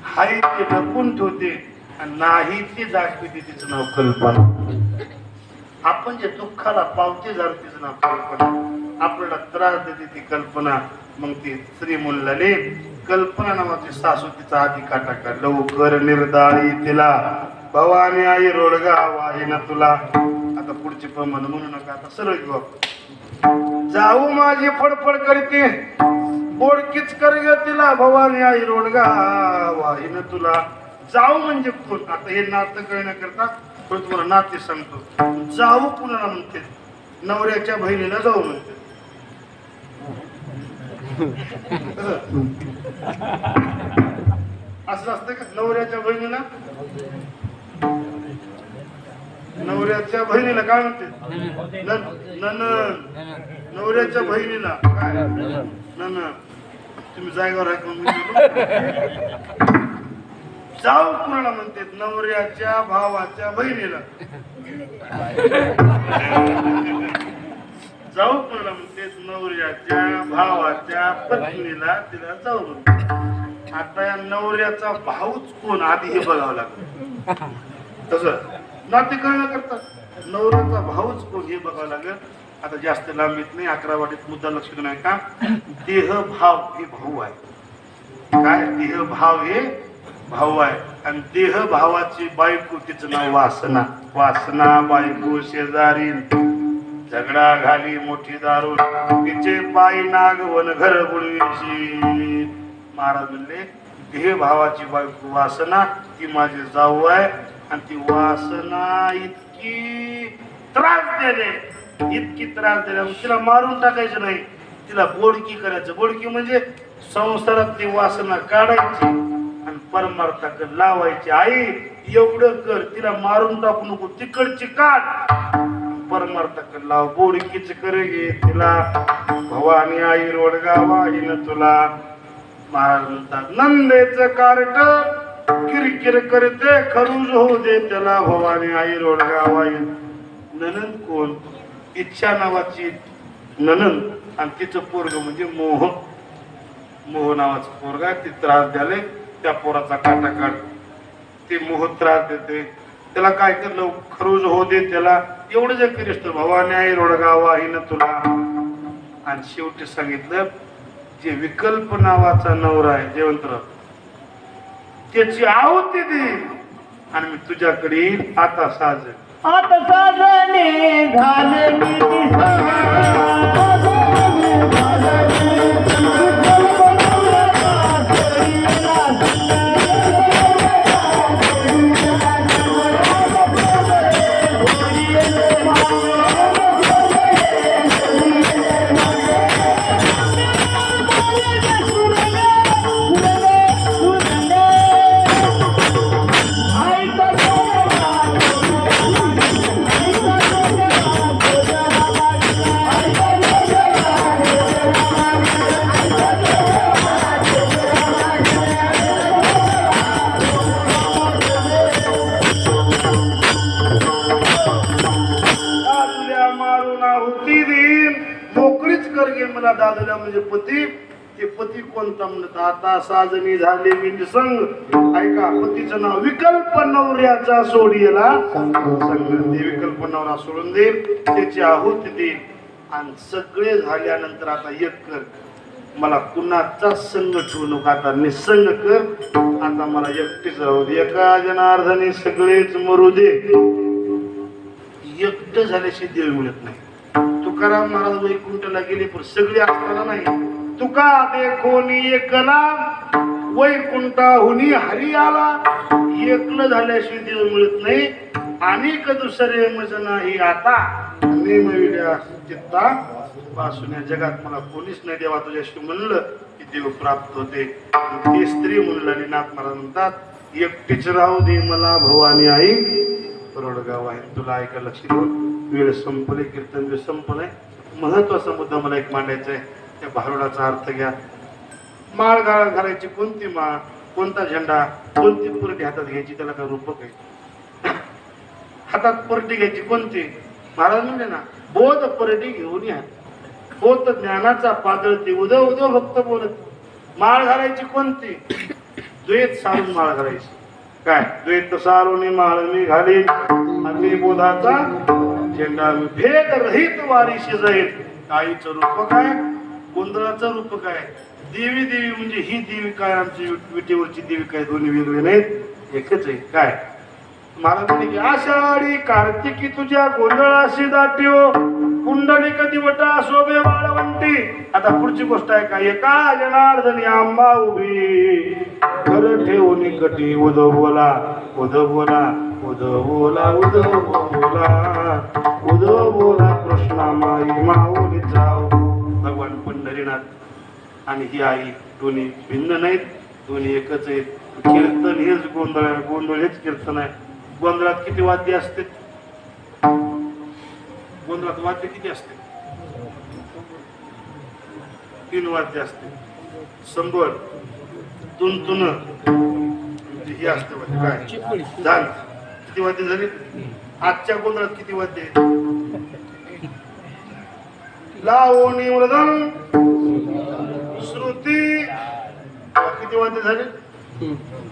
हाय ते लपून ठेवते आणि नाही ते दाखवते, तिचं नाव कल्पना. आपण जे दुःखाला पावते जर तिचं नाव कल्पना, आपल्याला त्रास देते ती कल्पना. मग ती स्त्री म्हणले कल्पना नावाची सासू तिचा आधी काटा काढ, लवकर निर्दाळी तिला भवानी आई रोडगा वाही ना तुला. आता पुढचे प्रमाण म्हणू नका, आता सरळ घेऊ आपण. जाऊ माझी फडफड करते बोडकीच कर ग तिला भवानी आई रोडगा वाही ना तुला. जाऊ म्हणजे कोण? आता हे नातं कळण्याकरता पण तुम्हाला नाते सांगतो. जाऊ कुणाला म्हणते? नवऱ्याच्या बहिणीला जाऊ म्हणते. असं असतं का? नवऱ्याच्या बहिणीला काय म्हणते? ननंद. नवऱ्याच्या बहिणीला काय? ननंद. तुम्ही जागेवर आहे का? जाऊ कुणाला म्हणते? नवऱ्याच्या भावाच्या बहिणीला. जाऊ कुणाला म्हणते? नवऱ्याच्या भावाच्या पत्नीला तिला जाऊ म्हणते. आता या नवऱ्याचा भाऊच कोण आधी हे बघावं लागतं. तसं नाते कळणं करतात. नवऱ्याचा भाऊच कोण हे बघावं लागेल. आता जास्त लांब येत नाही, 11 वाटीत मुद्दा लक्ष देऊ नका. देह भाव हे भाऊ आहे. काय? देह भाव हे भाऊ आहे. आणि देह भावाची बायको तिचं नाव वासना. वासना बायको शेजारी झगडा घाली मोठी दारू, तिचे पायी नाग वन घर बुडवीशी. महाराज म्हणले देह भावाची बायको वासना ती माझी जाऊ आहे. आणि ती वासना इतकी त्रास देणे, इतकी त्रास देणे, तिला मारून टाकायचं नाही, तिला बोडकी करायचं. बोडकी म्हणजे संसारात ती वासना काढायची आणि परमार्थाकडे लावायची. आई एवढं कर, तिला मारून टाकू नको, तिकडची काढ, परमार्थाकडे लाव. बोडकीच कर गे तिला भवानी आई रोडगा वाहीन तुला. महाराज म्हणतात नंदेचं कार्ट किरकिर करते खरूज होऊ दे त्याला भवानी आई रोडगा वाहीन. ननंद कोण? इच्छा नावाची ननंद आणि तिचं पोरग म्हणजे मोह. मोह नावाचं पोरगा. ती त्रास द्याले, त्या पोराचा काटा काढ. ते मोह त्रास देते, त्याला काय कर खरूज होऊ दे त्याला. एवढं जर करीस तर भवानी आई रोडगा वाहीन तुला. आणि शेवटी सांगितलं जे विकल्प नावाचा नवरा आहे जयवंतराव, त्याची आहुती दे आणि मी तुझ्याकडे येईल. आता साज आता साजने झाले दादल्या म्हणजे पती. ते पती कोणता म्हणत? आता साजनी झाले मी संग. ऐका, पतीचं नाव विकल्प नवऱ्याचा सोडीला संग. ते विकल्प नवरा सोडून देईल, त्याची आहुती देईल. आणि सगळे झाल्यानंतर आता एक कर, मला कुणाचा संग ठेवू नको, आता निसंग कर. आता मला एकटीच राहू दे. एका जनार्दनी सगळेच मरू दे. एकटं झाल्याशी देव मिळत नाही. तुकाराम महाराज वैकुंठला गेले पण सगळे असताना नाही. तुका देखोनी एकला वैकुंठाहुनी हरी आला. एकलं झाल्याशिवाय देव मिळत नाही. अनेक दुसरे मज नाही आता नेमविल्या चित्ता पासून या जगात मला कोणीच नाही देवा तुझ्याशी म्हणलं की देव प्राप्त होते. ती स्त्री म्हणलं नाथ महाराज म्हणतात एकटीच राहू दे मला भवानी आई रोडगाव आहे. तुला ऐका लक्ष देऊन. वेळ संपले, कीर्तन वेळ संपलंय. महत्वाचा मुद्दा मला एक मांडायचा आहे. त्या भारुडाचा अर्थ घ्या. माळ घालायची कोणती माळ, कोणता झेंडा, कोणती परडी हातात घ्यायची, त्याला काय रूपक आहे? हातात परडी घ्यायची कोणती? महाराज म्हणले ना बोध परडी घेऊन या. बोध ज्ञानाचा पादळ ते उदय उदय भक्त बोलत. माळ घालायची कोणती? द्वैत सारून माळ घालायची. काय द्वैत सारून माळ मी घालीन आणि बोधाचा झेंडा भेद रहित वारीशी जाईल. आईचं रूप काय, गोंधळाचं रूप काय, देवी देवी म्हणजे ही देवी काय, आमची विटेवरची देवी काय, दोन्ही वेगळे नाहीत, एकच आहे. काय महाराज म्हणे की आषाढी कार्तिकी तुझ्या गोंधळाशी दाट्यो कुंडली कधी वटा शोभे वाळवंटी. आता पुढची गोष्ट आहे का, एका जनार्दनी आंबा उभी घर ठेवून कटी उद बोला उद बोला उद बोला उद बोला उद बोला कृष्णा माई माऊली जाऊ. भगवान पंढरीनाथ आणि ही आई दोन्ही भिन्न नाहीत, दोन्ही एकच आहेत. कीर्तन हेच गोंधळ आहे, गोंधळ हेच कीर्तन आहे. गोंधळात किती वाद्य असते? गोंधळात वाद्य किती असते? 3 वाद्य असते. संबळ, तुंतुन, हे असते काय झाल. किती वाद्य झाली? आजच्या गोंधळात किती वाद्य आहेत? लावणी, मृदंग, श्रुती, किती वाद्य झाले?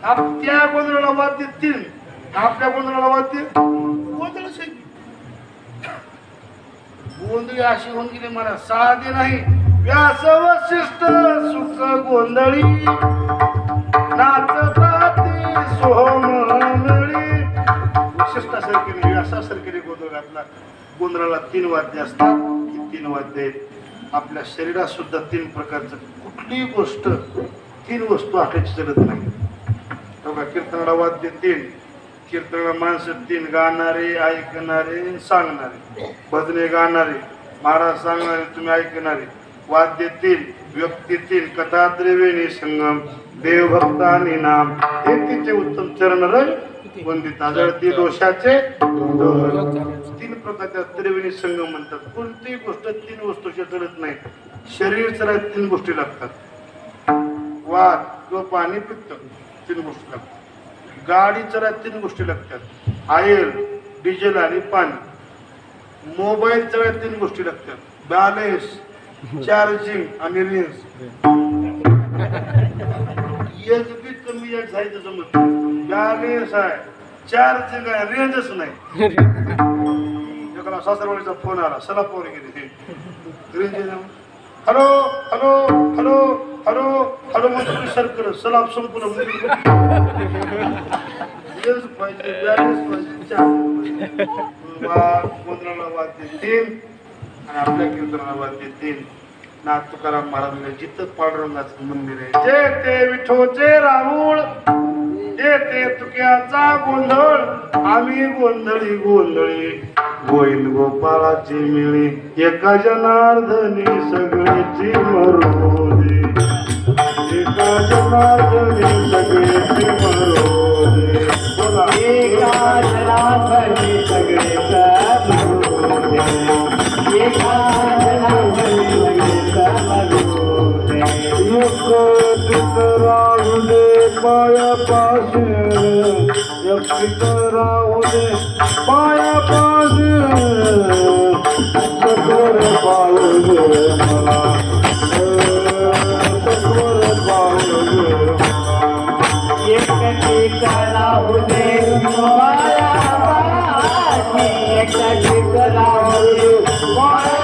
आपल्या गोंधळाला वाद्य 3, आपल्या गोंधळाला वाद्य गोंधळ गोंधळी अशी होऊन गेली मला साधे नाही. व्यास वशिष्ठ सुख गोंधळी नाचताती सोहमळी. वशिष्ठासारखी नाही, व्यासासारखी नाही गोंधळ घातला. गोंधळाला 3 वाद्य असतात. ही 3 वाद्य आहेत. आपल्या शरीरात सुद्धा 3 प्रकारचं कुठलीही गोष्ट 3 वस्तू आखायची चालत नाही. बघा कीर्तनाला वाद्य 3, कीर्तनाला माणसं 3, गाणारे, ऐकणारे, सांगणारे. भजने गाणारे, महाराज सांगणारे, तुम्ही ऐकणारे. वाद्य 3, व्यक्ती 3, कथा त्रिवेणी संगम, देवभक्तानी नाम, हे तिचे उत्तम चरण रज वंदिता जळती दोषाचे 3 प्रकारच्या त्रिवेणी संगम म्हणतात. कोणतीही गोष्ट 3 वस्तूची चलत नाही. शरीर चलायला 3 गोष्टी लागतात. वात किंवा पाणी पित्त 3 गोष्टी लागतात. गाडी चलायला 3 गोष्टी लागतात. ऑइल, डिझेल आणि पाणी. मोबाईल चलायला 3 गोष्टी लागतात. बॅलन्स, चार्जिंग आणि रेंज. एक बी कमी जायचं जमत नाही. बॅलन्स आहे, चार्जिंग आहे, रेंजच नाही. एकाला सासरवाडीचा फोन आला, सला पोर गेले, रेंज आहे. Hello hello hello hello hello म्हणजे सरकार सलाम संपूर्ण पाहिजे, बॅलन्स पाहिजे, गोंधळाला वाद्य 3 आणि आपल्या कीर्तनाला वाद्य 3. नाथ तुकाराम महाराज जिथं पांडुरंगाचं मंदिर आहे, जे ते विठोचे राऊळ, जे ते तुक्याचा गोंधळ, आम्ही गोंधळी गोंधळी गोविंद गोपाळाची मिळी, एका जनार्दनी सगळेची मरोदे, एका जनार्दनी सगळेची मरोदे. बोला एका जनार्दनी सगळेचा मरोदे, एका जनार्दनी सगळेचा मरोदे. एकत्रित राहू दे पायापाशी, एकत्रित राहू दे पायापाशी, सत्वर पाहू दे मला, सत्वर पाहू दे मला. एकत्रित राहू दे पायापाशी, एकत्रित राहू दे पायापाशी.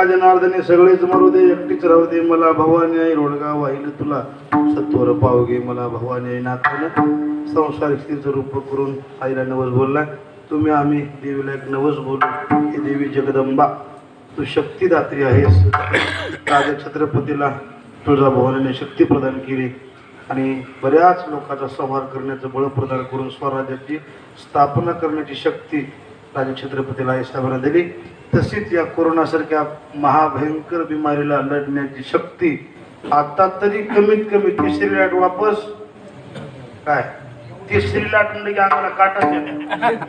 जनार्दने सगळेच मरू दे एकटीच राहू दे मला भवानी आई रोडगा वाहिल तुला सत्वर पावगे मला भवानी आई नाथानं संसार स्त्रीचं रूप करून आईला नवस बोलला. तुम्ही आम्ही देवीला एक नवस बोलू. ही देवी जगदंबा तू शक्तिदात्री आहेस. राजा छत्रपतीला तुळजा भवानीने शक्ती प्रदान केली आणि बऱ्याच लोकांचा संहार करण्याचं बळ प्रदान करून स्वराज्याची स्थापना करण्याची शक्ती राजा छत्रपतीला आईसाहेबांना दिली. तशीच या कोरोनासारख्या महाभयंकर बिमारीला लढण्याची शक्ती आता तरी कमीत कमी तिसरी लाट वापस काय तिसरी लाट म्हणजे की अंगाला काटाच येते.